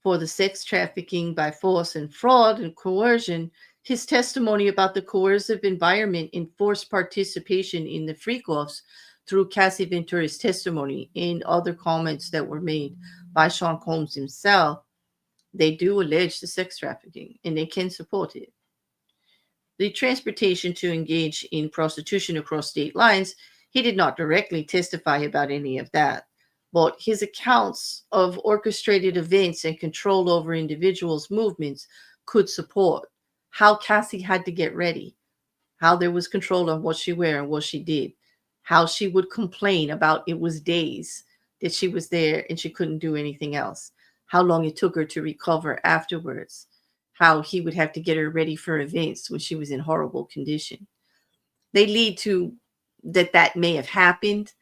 for the sex trafficking by force and fraud and coercion, his testimony about the coercive environment and forced participation in the freak-offs through Cassie Ventura's testimony and other comments that were made by Sean Combs himself, they do allege the sex trafficking and they can support it. The transportation to engage in prostitution across state lines, he did not directly testify about any of that. But his accounts of orchestrated events and control over individuals' movements could support how Cassie had to get ready, how there was control on what she wore and what she did, how she would complain about it was days that she was there and she couldn't do anything else, how long it took her to recover afterwards, how he would have to get her ready for events when she was in horrible condition. They lead to that may have happened,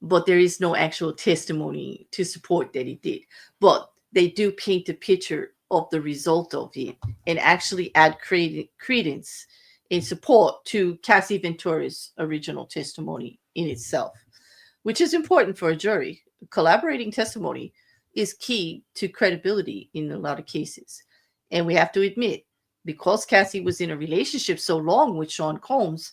but there is no actual testimony to support that he did. But they do paint a picture of the result of it and actually add credence and support to Cassie Ventura's original testimony in itself, which is important for a jury. Collaborating testimony is key to credibility in a lot of cases. And we have to admit, because Cassie was in a relationship so long with Sean Combs,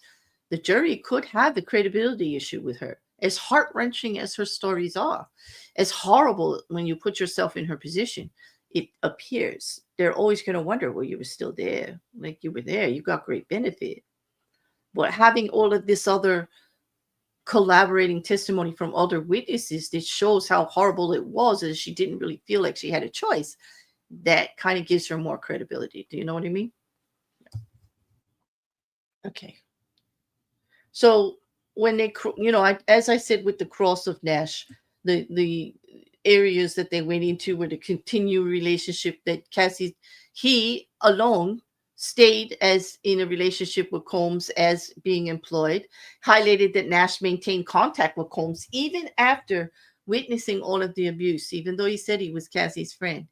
the jury could have a credibility issue with her. As heart-wrenching as her stories are, as horrible when you put yourself in her position, it appears they're always going to wonder, well, you were still there. Like, you were there. You got great benefit. But having all of this other collaborating testimony from other witnesses that shows how horrible it was, and she didn't really feel like she had a choice, that kind of gives her more credibility. Do you know what I mean? Okay. So when they, as I said, with the cross of Nash, the areas that they went into were the continued relationship that Cassie, he alone stayed as in a relationship with Combs as being employed, highlighted that Nash maintained contact with Combs even after witnessing all of the abuse, even though he said he was Cassie's friend,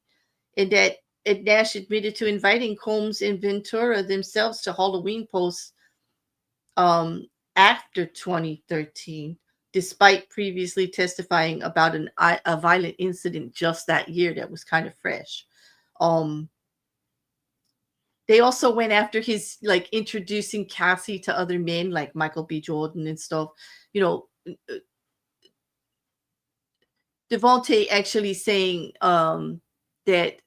and that Nash admitted to inviting Combs and Ventura themselves to Halloween posts after 2013, despite previously testifying about a violent incident just that year that was kind of fresh. They also went after his, like, introducing Cassie to other men like Michael B. Jordan and stuff. Deonte actually saying that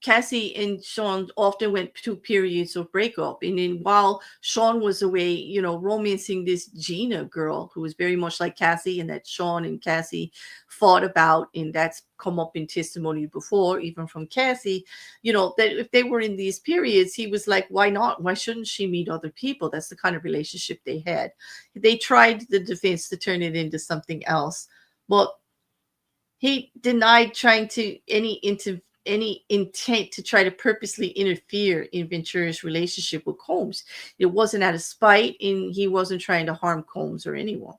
Cassie and Sean often went through periods of breakup. And then while Sean was away, romancing this Gina girl who was very much like Cassie, and that Sean and Cassie fought about, and that's come up in testimony before, even from Cassie, that if they were in these periods, he was like, why not? Why shouldn't she meet other people? That's the kind of relationship they had. They tried, the defense, to turn it into something else, but he denied trying to any intent to try to purposely interfere in Ventura's relationship with Combs. It wasn't out of spite, and he wasn't trying to harm Combs or anyone.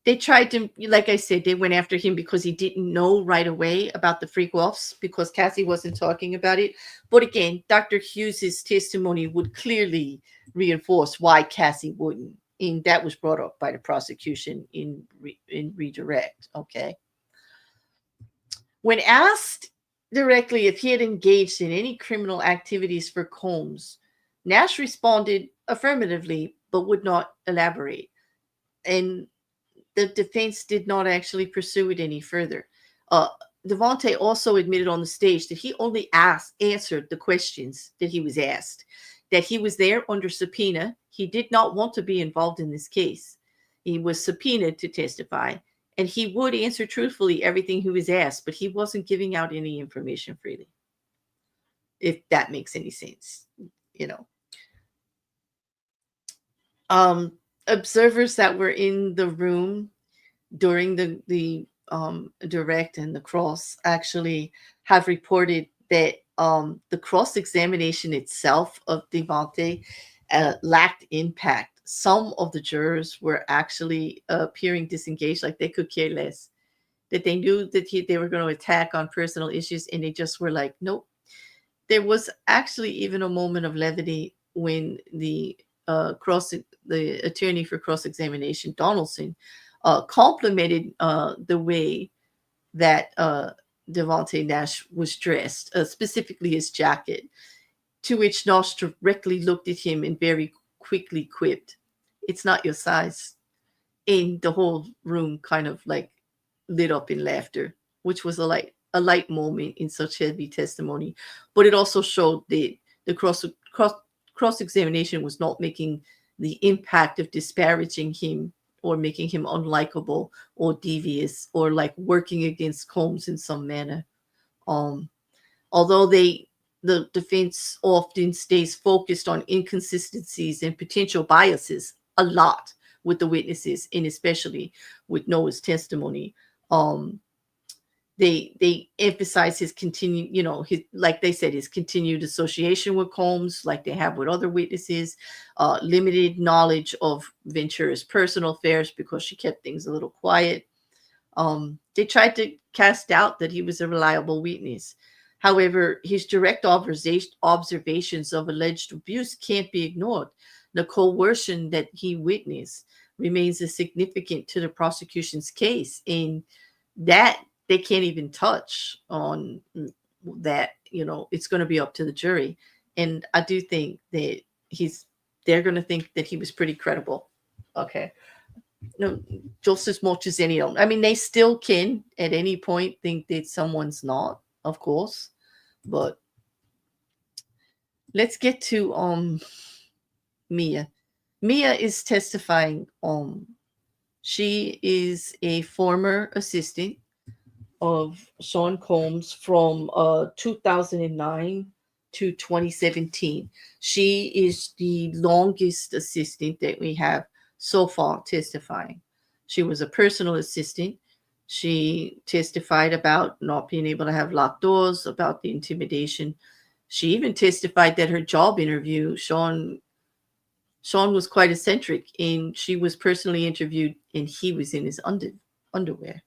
they tried to, like I said, they went after him because he didn't know right away about the freak offs because Cassie wasn't talking about it. But again, Dr. Hughes's testimony would clearly reinforce why Cassie wouldn't. And that was brought up by the prosecution in redirect. Okay. When asked directly if he had engaged in any criminal activities for Combs, Nash responded affirmatively, but would not elaborate. And the defense did not actually pursue it any further. Deontay also admitted on the stage that he only answered the questions that he was asked, that he was there under subpoena. He did not want to be involved in this case. He was subpoenaed to testify, and he would answer truthfully everything he was asked, but he wasn't giving out any information freely, if that makes any sense, you know. Observers that were in the room during the direct and the cross actually have reported that the cross-examination itself of Deontay lacked impact. Some of the jurors were actually appearing disengaged, like they could care less, that they knew that they were going to attack on personal issues, and they just were like, nope. There was actually even a moment of levity when the attorney for cross-examination, Donaldson, complimented the way that Deontay Nash was dressed, specifically his jacket, to which Nash directly looked at him and very quickly quipped, "It's not your size." And the whole room kind of like lit up in laughter, which was a light moment in such heavy testimony. But it also showed that the cross-examination was not making the impact of disparaging him or making him unlikable or devious or like working against Combs in some manner. Although the defense often stays focused on inconsistencies and potential biases a lot with the witnesses, and especially with Noah's testimony, they emphasize his continued, like they said, his continued association with Combs, like they have with other witnesses, limited knowledge of Ventura's personal affairs because she kept things a little quiet. They tried to cast doubt that he was a reliable witness. However, his direct observations of alleged abuse can't be ignored. The coercion that he witnessed remains significant to the prosecution's case, and that they can't even touch on that. It's going to be up to the jury. And I do think that they're going to think that he was pretty credible. Okay. No, just as much as any of them. I mean, they still can at any point think that someone's not, of course. But let's get to Mia. Mia is testifying. She is a former assistant of Sean Combs from 2009 to 2017. She is the longest assistant that we have so far testifying. She was a personal assistant. She testified about not being able to have locked doors, about the intimidation. She even testified that her job interview, Sean was quite eccentric, and she was personally interviewed, and he was in his underwear.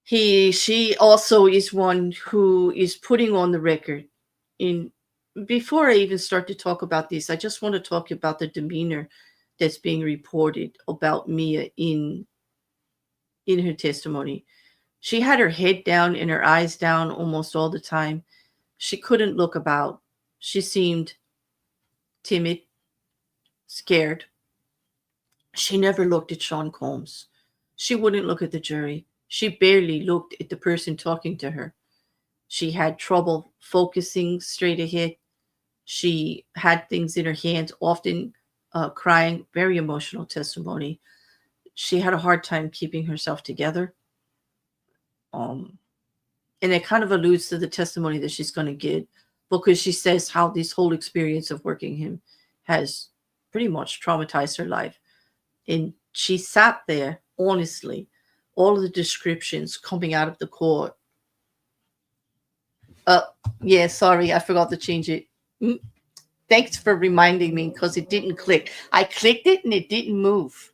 She also is one who is putting on the record. Before I even start to talk about this, I just want to talk about the demeanor that's being reported about Mia in her testimony. She had her head down and her eyes down almost all the time. She couldn't look about. She seemed timid, scared. She never looked at Sean Combs. She wouldn't look at the jury. She barely looked at the person talking to her. She had trouble focusing straight ahead. She had things in her hands, often crying, very emotional testimony. She had a hard time keeping herself together. And it kind of alludes to the testimony that she's going to give, because she says how this whole experience of working him has pretty much traumatized her life. And she sat there, honestly, all of the descriptions coming out of the court. Yeah, sorry, I forgot to change it. Thanks for reminding me because it didn't click. I clicked it and it didn't move.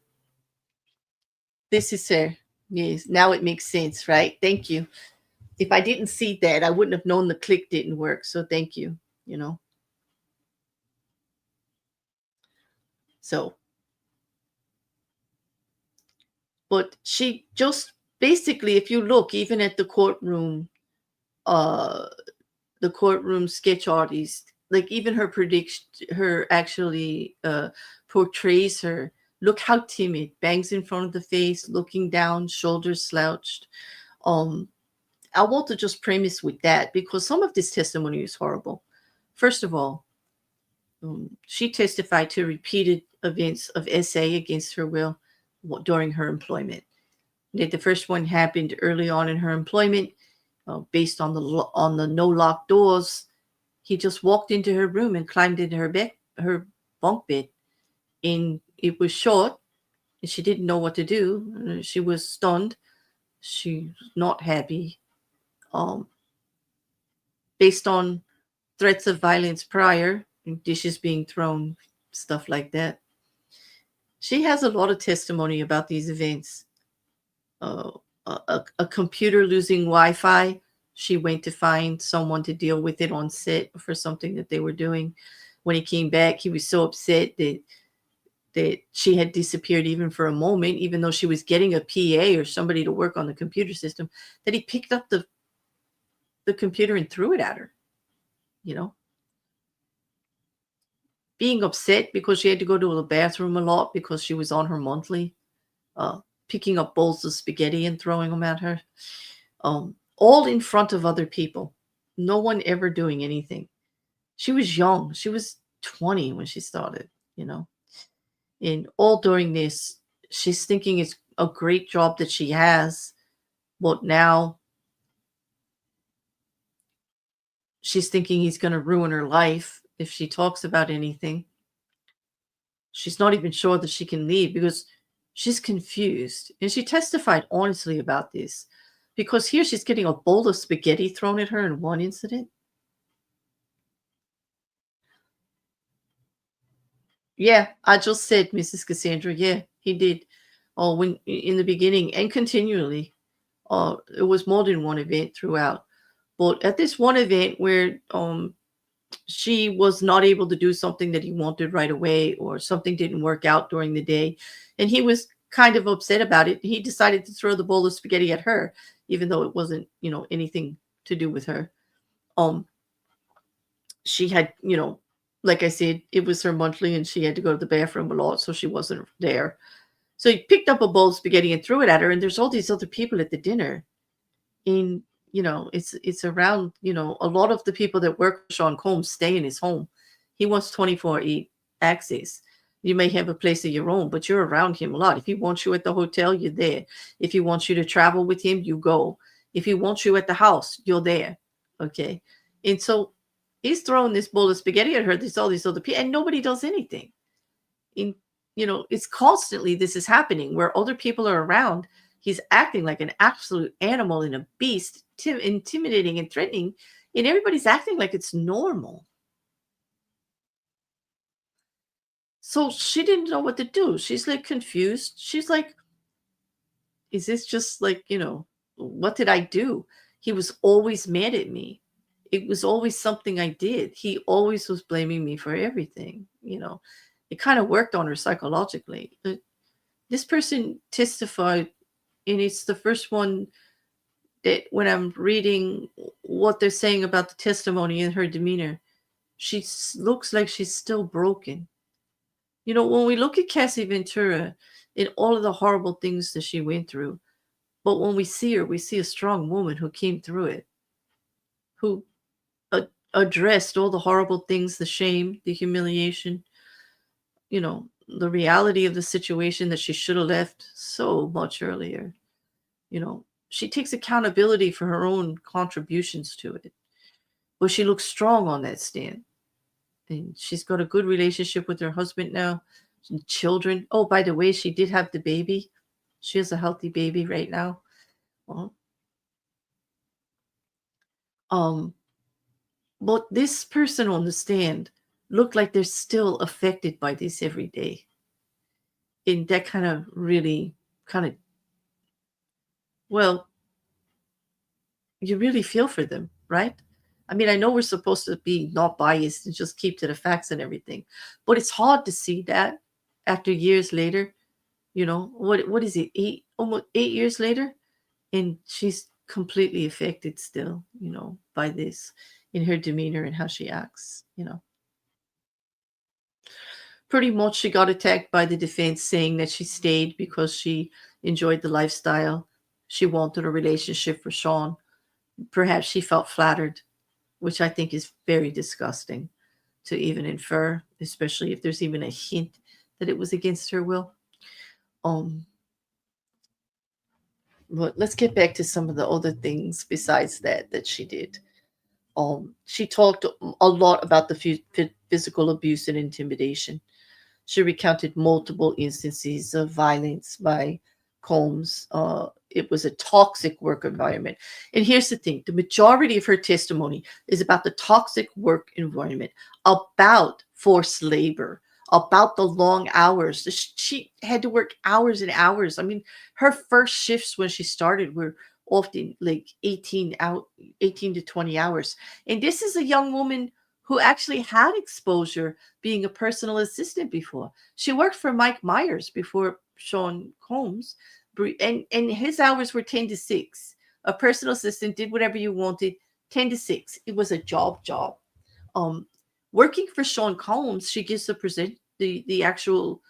This is her. Yes, now it makes sense, right? Thank you. If I didn't see that, I wouldn't have known the click didn't work. So thank you. So, but she just basically, if you look even at the courtroom, uh, the courtroom sketch artist, like even her prediction, her actually portrays her. Look how timid, bangs in front of the face, looking down, shoulders slouched. Um, I want to just premise with that because some of this testimony is horrible. First of all, she testified to repeated events of SA against her will during her employment. That the first one happened early on in her employment, based on the no lock doors. He just walked into her room and climbed into her bunk bed, and it was short. And she didn't know what to do. She was stunned. She was not happy. Based on threats of violence prior, dishes being thrown, stuff like that. She has a lot of testimony about these events. A computer losing Wi-Fi. She went to find someone to deal with it on set for something that they were doing. When he came back, he was so upset that she had disappeared even for a moment, even though she was getting a PA or somebody to work on the computer system, that he picked up the computer and threw it at her. Being upset because she had to go to the bathroom a lot because she was on her monthly, picking up bowls of spaghetti and throwing them at her, all in front of other people. No one ever doing anything. She was young. She was 20 when she started, And all during this, she's thinking it's a great job that she has, but now she's thinking he's going to ruin her life if she talks about anything. She's not even sure that she can leave because she's confused. And she testified honestly about this because here she's getting a bowl of spaghetti thrown at her in one incident. Yeah, I just said, Mrs. Cassandra. Yeah, he did. Oh, when in the beginning and continually. It was more than one event throughout. But at this one event where she was not able to do something that he wanted right away, or something didn't work out during the day, and he was kind of upset about it, he decided to throw the bowl of spaghetti at her, even though it wasn't, anything to do with her. She had, like I said, it was her monthly and she had to go to the bathroom a lot, so she wasn't there. So he picked up a bowl of spaghetti and threw it at her, and there's all these other people at the dinner. And, it's around, a lot of the people that work for Sean Combs stay in his home. He wants 24/8 access. You may have a place of your own, but you're around him a lot. If he wants you at the hotel, you're there. If he wants you to travel with him, you go. If he wants you at the house, you're there. Okay. And so he's throwing this bowl of spaghetti at her. There's all these other people, and nobody does anything. And, it's constantly this is happening where other people are around. He's acting like an absolute animal and a beast, intimidating and threatening, and everybody's acting like it's normal. So she didn't know what to do. She's like confused. She's like, is this just like, what did I do? He was always mad at me. It was always something I did. He always was blaming me for everything. It kind of worked on her psychologically. But this person testified, and it's the first one that when I'm reading what they're saying about the testimony and her demeanor, she looks like she's still broken. When we look at Cassie Ventura and all of the horrible things that she went through, but when we see her, we see a strong woman who came through it, who addressed all the horrible things, the shame, the humiliation, the reality of the situation that she should have left so much earlier. She takes accountability for her own contributions to it, but she looks strong on that stand. And she's got a good relationship with her husband now, some children. Oh, by the way, she did have the baby. She has a healthy baby right now. Well, but this person on the stand look like they're still affected by this every day. And that kind of really kind of, well, you really feel for them, right? I mean, I know we're supposed to be not biased and just keep to the facts and everything, but it's hard to see that after years later. What is it? Almost 8 years later, and she's completely affected still, by this in her demeanor and how she acts. Pretty much she got attacked by the defense saying that she stayed because she enjoyed the lifestyle. She wanted a relationship for Sean. Perhaps she felt flattered, which I think is very disgusting to even infer, especially if there's even a hint that it was against her will. Um, but let's get back to some of the other things besides that she did. She talked a lot about the physical abuse and intimidation. She recounted multiple instances of violence by Combs. It was a toxic work environment. And here's the thing, the majority of her testimony is about the toxic work environment, about forced labor, about the long hours. She had to work hours and hours. I mean, her first shifts when she started were often like 18 to 20 hours. And this is a young woman who actually had exposure being a personal assistant before. She worked for Mike Myers before Sean Combs, and his hours were 10 to 6. A personal assistant did whatever you wanted, 10 to 6. It was a job. Um, Working for Sean Combs, she gives the actual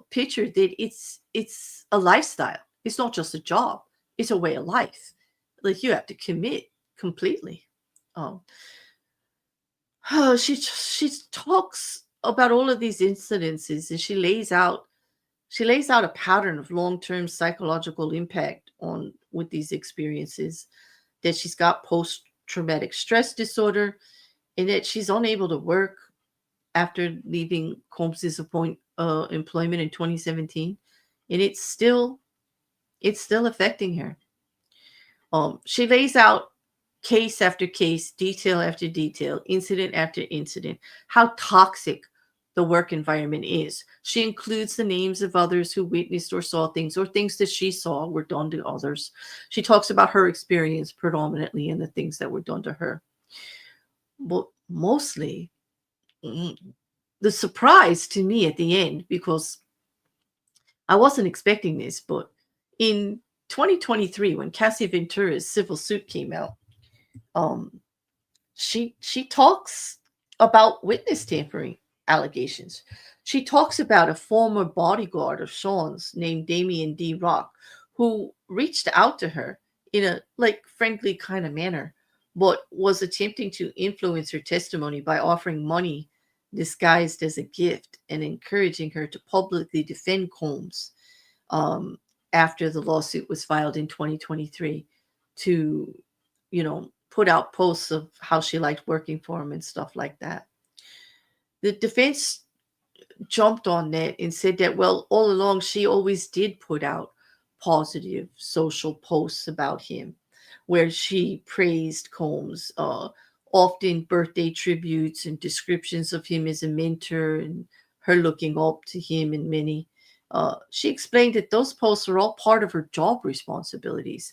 picture that it's a lifestyle. It's not just a job. It's a way of life. Like, you have to commit completely. Um, she talks about all of these incidences, and she lays out a pattern of long-term psychological impact on with these experiences, that she's got post-traumatic stress disorder, and that she's unable to work after leaving Combs's employment in 2017, and it's still affecting her. She lays out case after case, detail after detail, incident after incident, how toxic the work environment is. She includes the names of others who witnessed or saw things, or things that she saw were done to others. She talks about her experience predominantly and the things that were done to her. But mostly, the surprise to me at the end, because I wasn't expecting this, but in 2023, when Cassie Ventura's civil suit came out, she talks about witness tampering allegations. She talks about a former bodyguard of Sean's named Damian D. Rock, who reached out to her in a friendly kind of manner, but was attempting to influence her testimony by offering money disguised as a gift and encouraging her to publicly defend Combs after the lawsuit was filed in 2023 to, put out posts of how she liked working for him and stuff like that. The defense jumped on that and said that, well, all along she always did put out positive social posts about him, where she praised Combs, often birthday tributes and descriptions of him as a mentor and her looking up to him in many. She explained that those posts were all part of her job responsibilities,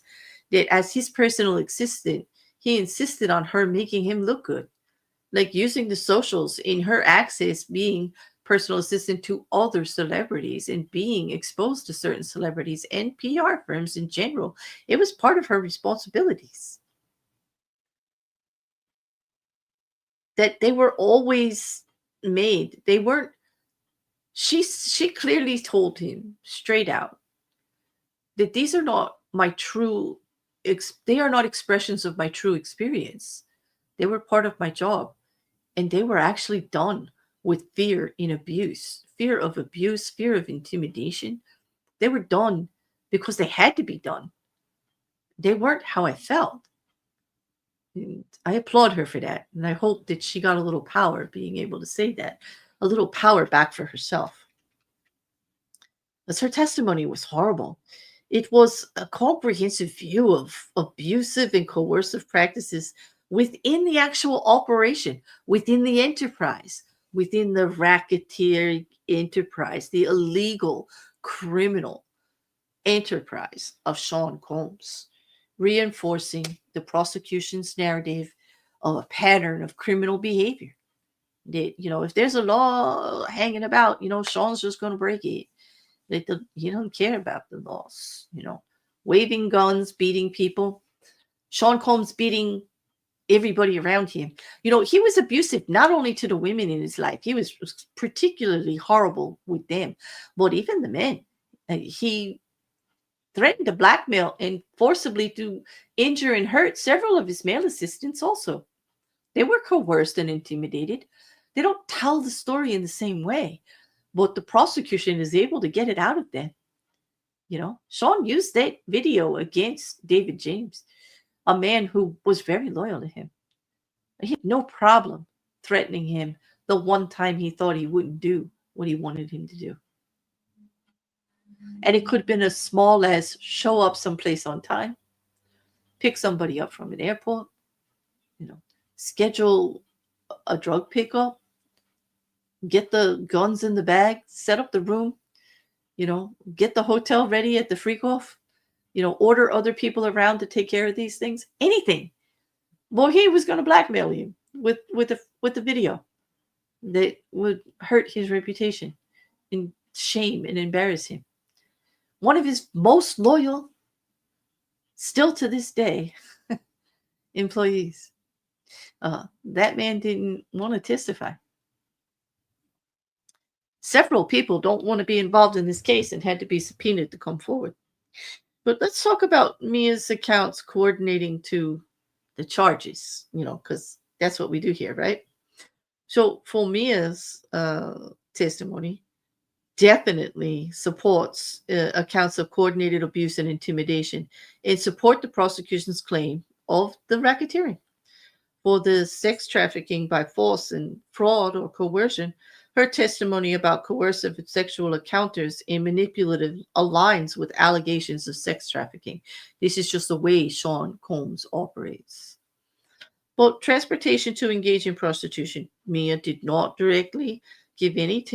that as his personal assistant, he insisted on her making him look good, like using the socials in her access, being personal assistant to other celebrities and being exposed to certain celebrities and PR firms in general. It was part of her responsibilities. That they were always made. They weren't. She clearly told him straight out that these are not my true. They are not expressions of my true experience. They were part of my job, and they were actually done with fear of abuse, fear of intimidation. They were done because they had to be done. They weren't how I felt. And I applaud her for that, and I hope that she got a little power being able to say that, a little power back for herself. As her testimony was horrible. It was a comprehensive view of abusive and coercive practices within the actual operation, within the enterprise, within the racketeering enterprise, the illegal criminal enterprise of Sean Combs, reinforcing the prosecution's narrative of a pattern of criminal behavior. That, if there's a law hanging about, Sean's just going to break it. He don't care about the laws, waving guns, beating people. Sean Combs beating everybody around him. He was abusive not only to the women in his life, he was particularly horrible with them, but even the men. He threatened to blackmail and forcibly to injure and hurt several of his male assistants also. They were coerced and intimidated. They don't tell the story in the same way, but the prosecution is able to get it out of them. Sean used that video against David James, a man who was very loyal to him. He had no problem threatening him the one time he thought he wouldn't do what he wanted him to do. And it could have been as small as show up someplace on time, pick somebody up from an airport, schedule a drug pickup, get the guns in the bag, set up the room, get the hotel ready at the freak-off, order other people around to take care of these things, anything. Well, he was going to blackmail you with the video that would hurt his reputation and shame and embarrass him. One of his most loyal, still to this day, employees. That man didn't want to testify. Several people don't want to be involved in this case and had to be subpoenaed to come forward. But let's talk about Mia's accounts coordinating to the charges, because that's what we do here, right? So for Mia's testimony, definitely supports accounts of coordinated abuse and intimidation and support the prosecution's claim of the racketeering. For the sex trafficking by force and fraud or coercion, her testimony about coercive sexual encounters and manipulative aligns with allegations of sex trafficking. This is just the way Sean Combs operates. But transportation to engage in prostitution, Mia did not directly give any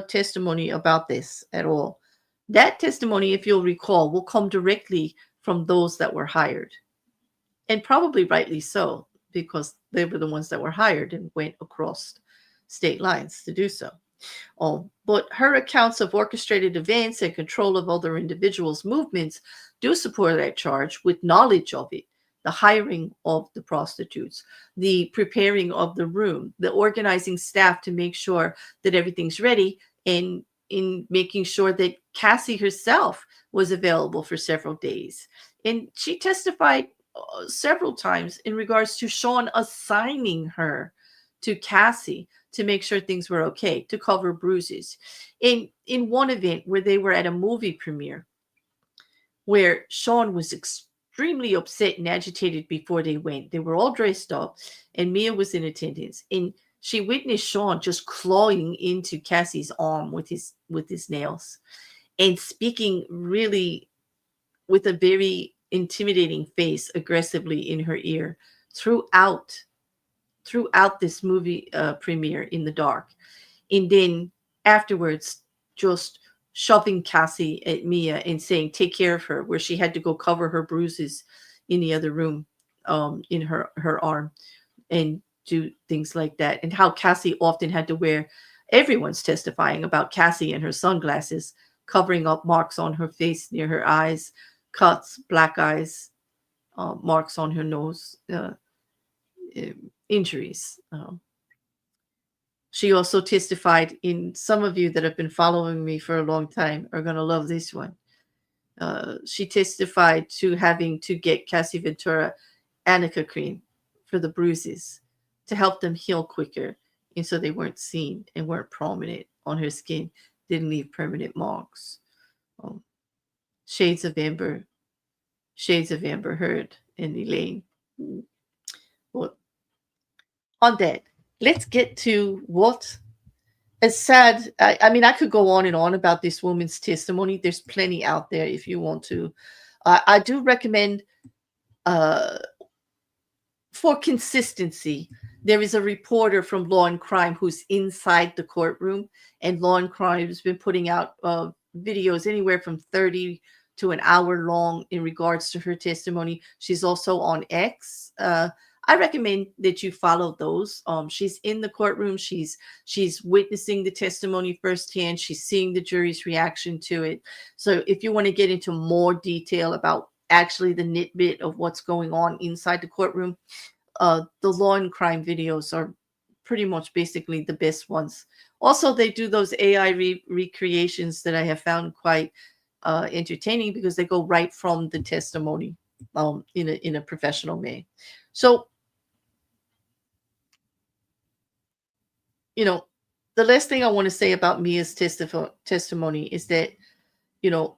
testimony about this at all. That testimony, if you'll recall, will come directly from those that were hired. And probably rightly so, because they were the ones that were hired and went across state lines to do so. But her accounts of orchestrated events and control of other individuals' movements do support that charge with knowledge of it. The hiring of the prostitutes, the preparing of the room, the organizing staff to make sure that everything's ready, and in making sure that Cassie herself was available for several days. And she testified several times in regards to Sean assigning her to Cassie to make sure things were okay, to cover bruises. In one event where they were at a movie premiere, where Sean was extremely upset and agitated before they went. They were all dressed up, and Mia was in attendance. And she witnessed Sean just clawing into Cassie's arm with his nails and speaking really with a very intimidating face aggressively in her ear throughout this movie premiere in the dark. And then afterwards, just shoving Cassie at Mia and saying, take care of her, where she had to go cover her bruises in the other room, in her arm, and do things like that. And how Cassie often had to wear, everyone's testifying about Cassie and her sunglasses, covering up marks on her face near her eyes, cuts, black eyes, marks on her nose, injuries. She also testified, in some of you that have been following me for a long time are going to love this one. She testified to having to get Cassie Ventura Anica cream for the bruises to help them heal quicker, and so they weren't seen and weren't prominent on her skin, didn't leave permanent marks. Shades of Amber Heard and Elaine. Well, on that, let's get to what is sad. I mean, I could go on and on about this woman's testimony. There's plenty out there if you want to. I do recommend, for consistency, there is a reporter from Law and Crime who's inside the courtroom, and Law and Crime has been putting out videos anywhere from 30 to an hour long in regards to her testimony. She's also on X. I recommend that you follow those. She's in the courtroom. She's witnessing the testimony firsthand. She's seeing the jury's reaction to it. So if you want to get into more detail about actually the nitbit of what's going on inside the courtroom, the Law and Crime videos are pretty much basically the best ones. Also, they do those AI recreations that I have found quite entertaining, because they go right from the testimony in a professional way. So, the last thing I want to say about Mia's testimony is that,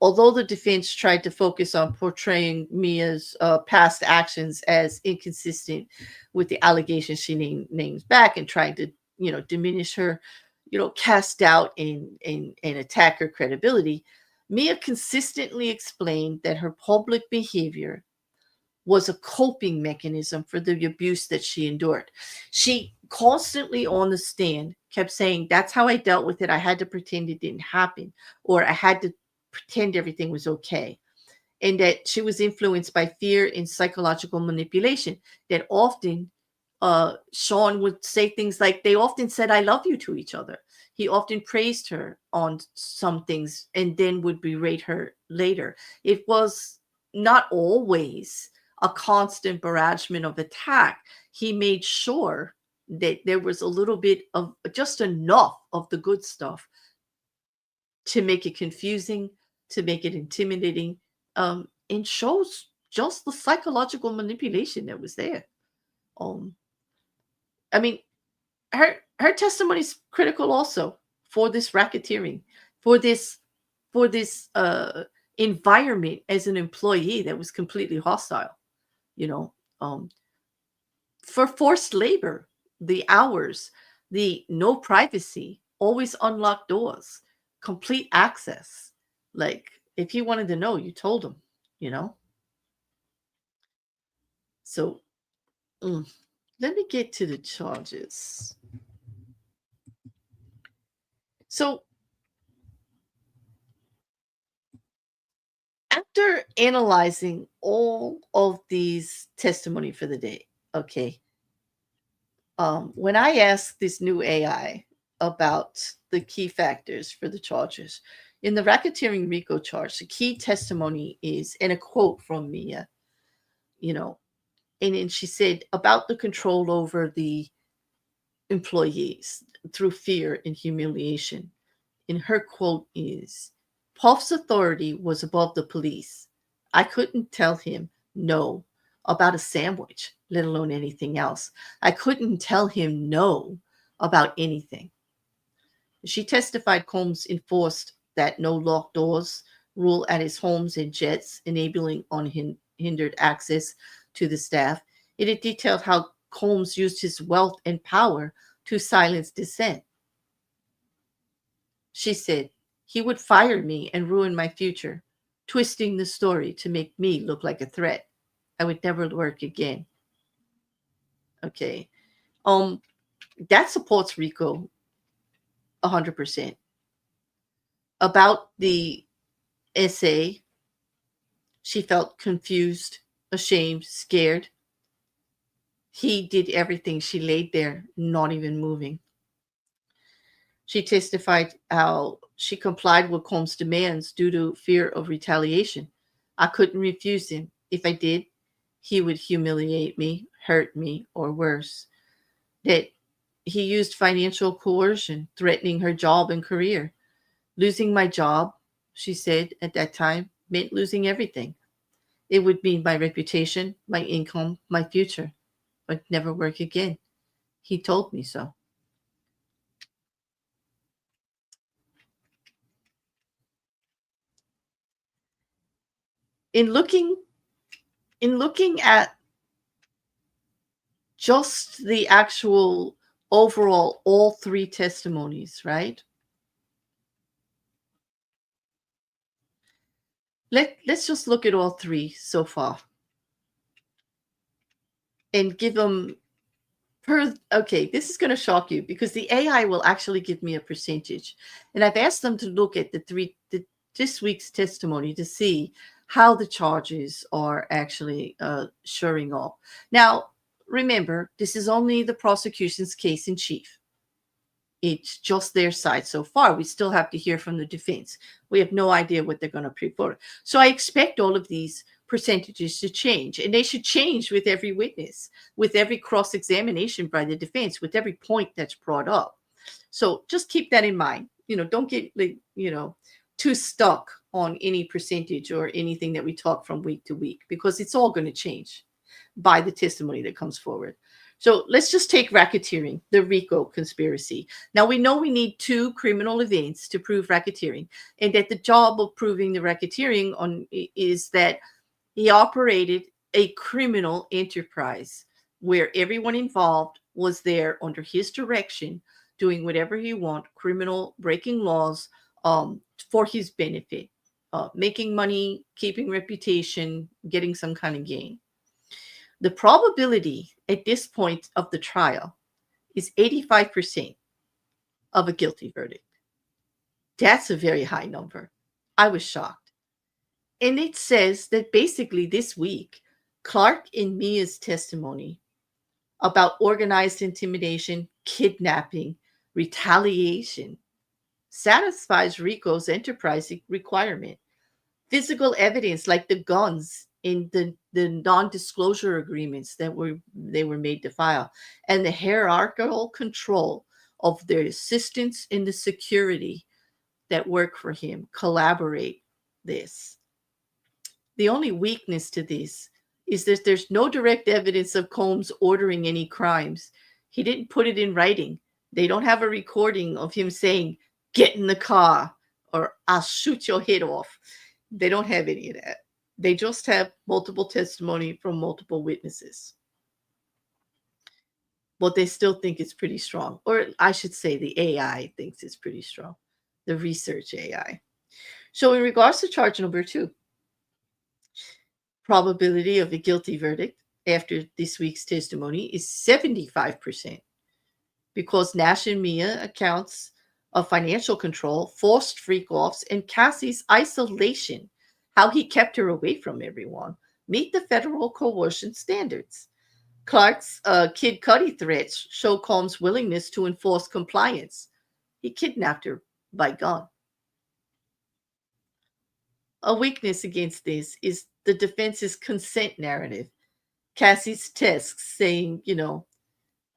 although the defense tried to focus on portraying Mia's past actions as inconsistent with the allegations she names back, and trying to, diminish her, cast doubt and attack her credibility, Mia consistently explained that her public behavior was a coping mechanism for the abuse that she endured. She constantly on the stand kept saying, that's how I dealt with it. I had to pretend it didn't happen, or I had to pretend everything was okay. And that she was influenced by fear and psychological manipulation. That often Sean would say things like, they often said, I love you to each other. He often praised her on some things and then would berate her later. It was not always a constant barragement of attack. He made sure that there was a little bit of just enough of the good stuff to make it confusing, to make it intimidating, and shows just the psychological manipulation that was there. I mean, her testimony is critical also for this racketeering, for this environment as an employee that was completely hostile. For forced labor, the hours, the no privacy, always unlocked doors, complete access. Like, if he wanted to know, you told him. So let me get to the charges. So after analyzing all of these testimony for the day, okay, when I asked this new AI about the key factors for the charges, in the racketeering RICO charge, the key testimony is, and a quote from Mia, and then she said about the control over the employees through fear and humiliation. And her quote is, Puff's authority was above the police. I couldn't tell him no about a sandwich, let alone anything else. I couldn't tell him no about anything. She testified Combs enforced that no locked doors rule at his homes and jets, enabling unhindered access to the staff. It had detailed how Combs used his wealth and power to silence dissent. She said, he would fire me and ruin my future, twisting the story to make me look like a threat. I would never work again. Okay. That supports RICO 100%. About the essay, she felt confused, ashamed, scared. He did everything. She laid there, not even moving. She testified how she complied with Combs' demands due to fear of retaliation. I couldn't refuse him. If I did, he would humiliate me, hurt me, or worse. That he used financial coercion, threatening her job and career. Losing my job, she said at that time, meant losing everything. It would mean my reputation, my income, my future. I'd never work again. He told me so. In looking at just the actual overall, all three testimonies, right? Let's just look at all three so far and give them Okay, this is going to shock you because the AI will actually give me a percentage. And I've asked them to look at this week's testimony to see how the charges are actually shoring up. Now, remember, this is only the prosecution's case in chief. It's just their side so far. We still have to hear from the defense. We have no idea what they're going to put forward. So I expect all of these percentages to change, and they should change with every witness, with every cross-examination by the defense, with every point that's brought up. So just keep that in mind. Don't get too stuck on any percentage or anything that we talk from week to week, because it's all going to change by the testimony that comes forward. So let's just take racketeering, the RICO conspiracy. Now, we know we need 2 criminal events to prove racketeering, and that the job of proving the racketeering is that he operated a criminal enterprise where everyone involved was there under his direction, doing whatever he wanted, criminal, breaking laws for his benefit, making money, keeping reputation, getting some kind of gain. The probability at this point of the trial is 85% of a guilty verdict. That's a very high number. I was shocked. And it says that basically this week, Clark and Mia's testimony about organized intimidation, kidnapping, retaliation satisfies RICO's enterprise requirement. Physical evidence like the guns in the non-disclosure agreements that they were made to file, and the hierarchical control of their assistants in the security that work for him collaborate this. The only weakness to this is that there's no direct evidence of Combs ordering any crimes. He didn't put it in writing. They don't have a recording of him saying, "Get in the car," or "I'll shoot your head off." They don't have any of that. They just have multiple testimony from multiple witnesses. But they still think it's pretty strong. Or I should say the AI thinks it's pretty strong. The research AI. So in regards to charge number 2, probability of a guilty verdict after this week's testimony is 75%, because Nash and Mia accounts of financial control, forced freak-offs, and Cassie's isolation, how he kept her away from everyone, meet the federal coercion standards. Clark's Kid Cudi threats show Combs' willingness to enforce compliance. He kidnapped her by gun. A weakness against this is the defense's consent narrative. Cassie's tests saying,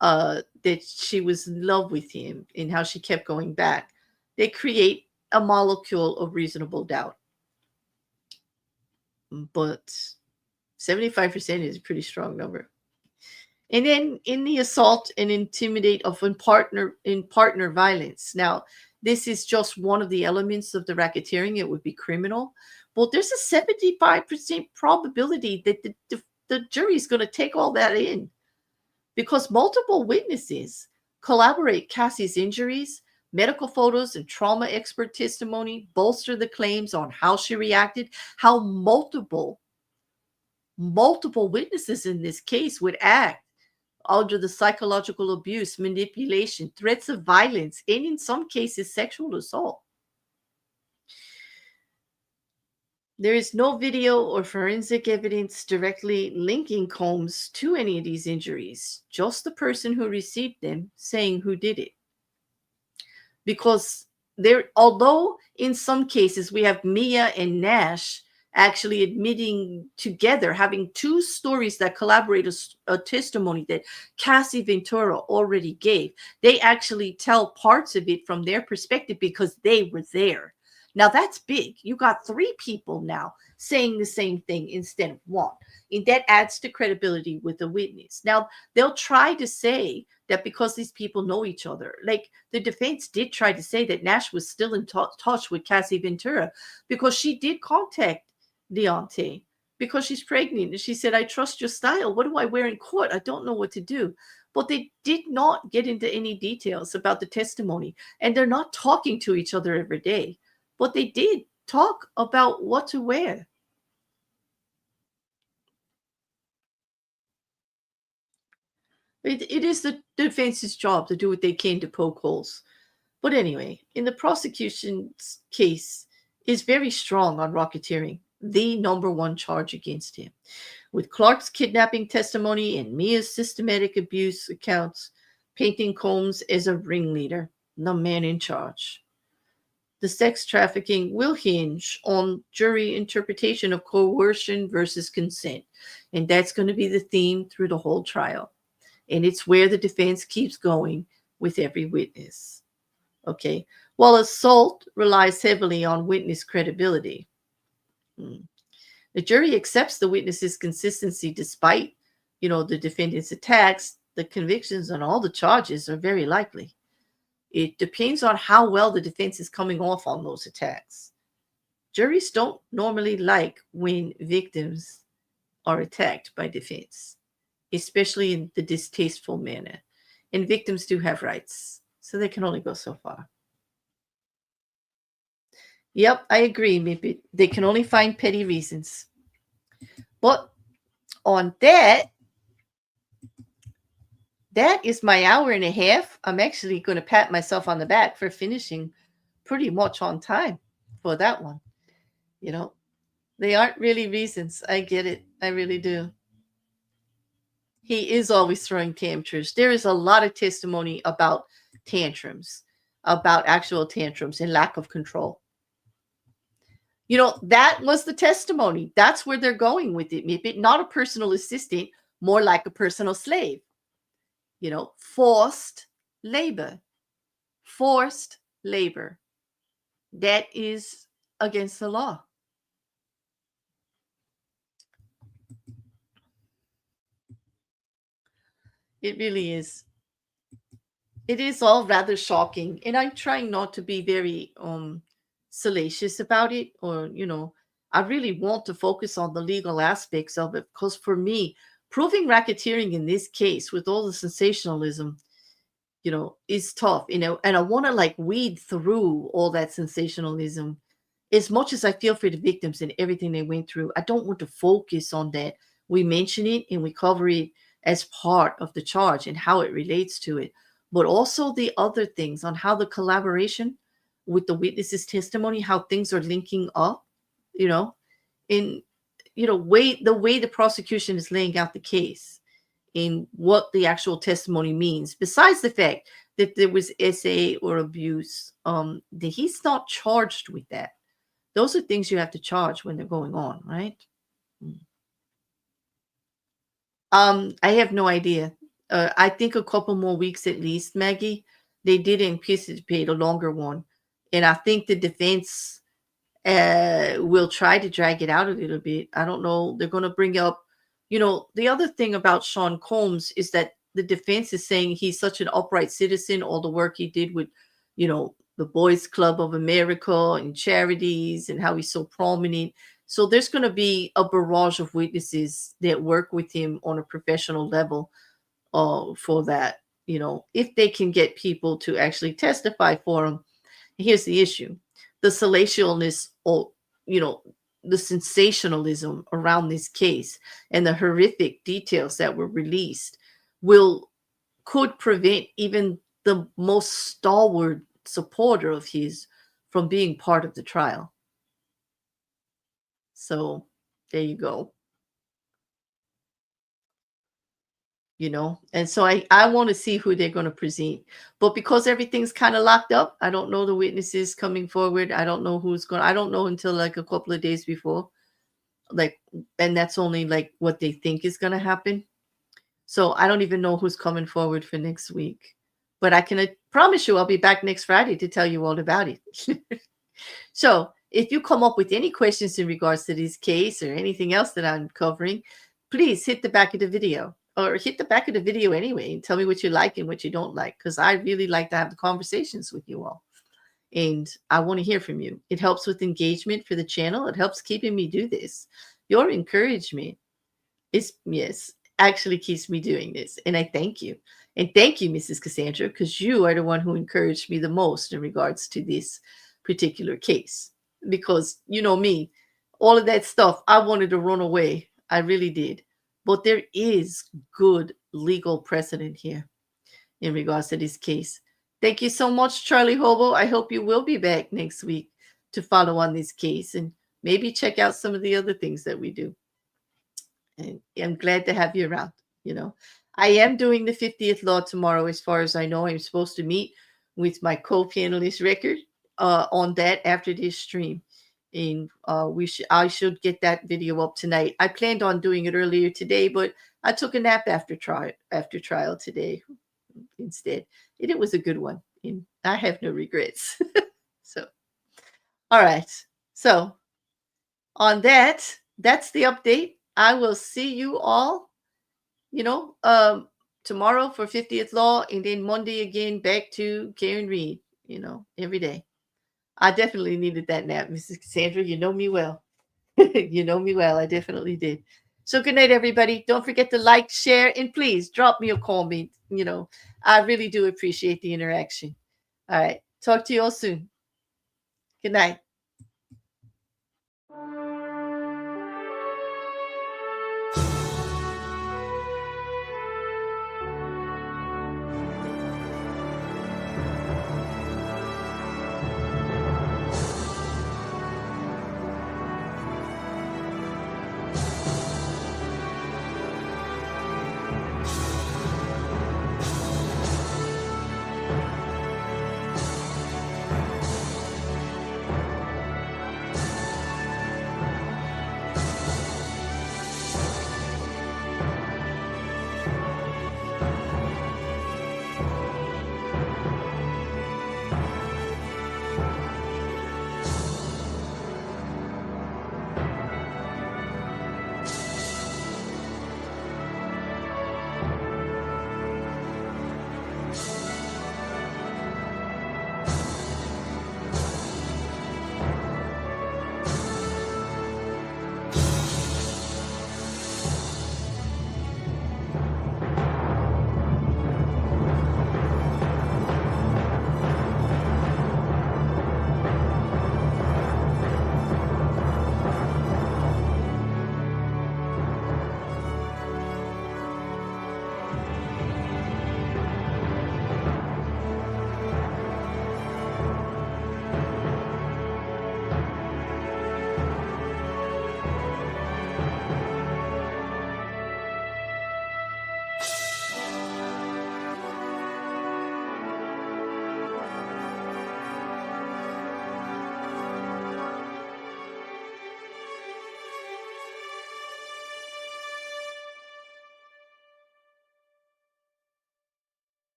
that she was in love with him and how she kept going back. They create a molecule of reasonable doubt. But 75% is a pretty strong number. And then in the assault and intimidate of partner violence. Now, this is just one of the elements of the racketeering. It would be criminal. But there's a 75% probability that the jury is going to take all that in, because multiple witnesses collaborate. Cassie's injuries, medical photos, and trauma expert testimony bolster the claims on how she reacted, how multiple witnesses in this case would act under the psychological abuse, manipulation, threats of violence, and in some cases, sexual assault. There is no video or forensic evidence directly linking Combs to any of these injuries, just the person who received them saying who did it. Because although in some cases we have Mia and Nash actually admitting together, having 2 stories that collaborate a testimony that Cassie Ventura already gave, they actually tell parts of it from their perspective because they were there. Now that's big. You got 3 people now saying the same thing instead of 1. And that adds to credibility with the witness. Now they'll try to say that because these people know each other, like the defense did try to say that Nash was still in touch with Cassie Ventura because she did contact Deonte because she's pregnant. And she said, "I trust your style. What do I wear in court? I don't know what to do." But they did not get into any details about the testimony. And they're not talking to each other every day. But they did talk about what to wear. It is the defense's job to do what they can to poke holes. But anyway, in the prosecution's case, is very strong on racketeering, the number one charge against him. With Clark's kidnapping testimony and Mia's systematic abuse accounts, painting Combs as a ringleader, the man in charge. The sex trafficking will hinge on jury interpretation of coercion versus consent. And that's going to be the theme through the whole trial. And it's where the defense keeps going with every witness. Okay. While assault relies heavily on witness credibility. The jury accepts the witness's consistency despite, the defendant's attacks. The convictions on all the charges are very likely. It depends on how well the defense is coming off on those attacks. Juries don't normally like when victims are attacked by defense, especially in the distasteful manner. And victims do have rights, so they can only go so far. Yep, I agree. Maybe they can only find petty reasons. But on that is my hour and a half. I'm actually going to pat myself on the back for finishing pretty much on time for that one. They aren't really reasons. I get it. I really do. He is always throwing tantrums. There is a lot of testimony about tantrums, about actual tantrums and lack of control. That was the testimony. That's where they're going with it. Maybe not a personal assistant, more like a personal slave. Forced labor. Forced labor. That is against the law. It really is. It is all rather shocking. And I'm trying not to be very salacious about it, or I really want to focus on the legal aspects of it, because for me, proving racketeering in this case with all the sensationalism is tough, and I want to weed through all that sensationalism. As much as I feel for the victims and everything they went through, I don't want to focus on that. We mention it and we cover it as part of the charge and how it relates to it, but also the other things on how the collaboration with the witness's testimony, how things are linking up, in the way the prosecution is laying out the case, in what the actual testimony means, besides the fact that there was SA or abuse, that he's not charged with that. Those are things you have to charge when they're going on, right? I have no idea. I think a couple more weeks at least, Maggie. They did anticipate a longer one. And I think the defense will try to drag it out a little bit. I don't know. They're going to bring up, the other thing about Sean Combs is that the defense is saying he's such an upright citizen, all the work he did with, the Boys Club of America and charities, and how he's so prominent. So there's going to be a barrage of witnesses that work with him on a professional level for that, if they can get people to actually testify for him. Here's the issue. The salaciousness, or, the sensationalism around this case and the horrific details that were released could prevent even the most stalwart supporter of his from being part of the trial. So there you go. And so I want to see who they're going to present, but because everything's kind of locked up, I don't know the witnesses coming forward. I don't know I don't know until a couple of days before, and that's only what they think is going to happen. So I don't even know who's coming forward for next week, but I can promise you I'll be back next Friday to tell you all about it. So if you come up with any questions in regards to this case or anything else that I'm covering, please hit the back of the video, or hit the back of the video anyway, and tell me what you like and what you don't like, because I really like to have the conversations with you all. And I want to hear from you. It helps with engagement for the channel. It helps keeping me do this. Your encouragement actually keeps me doing this. And I thank you. And thank you, Mrs. Cassandra, because you are the one who encouraged me the most in regards to this particular case. Because you know me, all of that stuff, I wanted to run away. I really did. But there is good legal precedent here in regards to this case. Thank you so much, Charlie Hobo. I hope you will be back next week to follow on this case and maybe check out some of the other things that we do. And I'm glad to have you around. I am doing the 50th law tomorrow. As far as I know, I'm supposed to meet with my co-panelist Record on that after this stream. And I should get that video up tonight. I planned on doing it earlier today, but I took a nap after trial today instead. And it was a good one. And I have no regrets. So, all right. So on that's the update. I will see you all, tomorrow for 50th Law, and then Monday again back to Karen Reed, every day. I definitely needed that nap, Mrs. Cassandra. You know me well. You know me well. I definitely did. So good night, everybody. Don't forget to like, share, and please drop me a comment. I really do appreciate the interaction. All right. Talk to you all soon. Good night.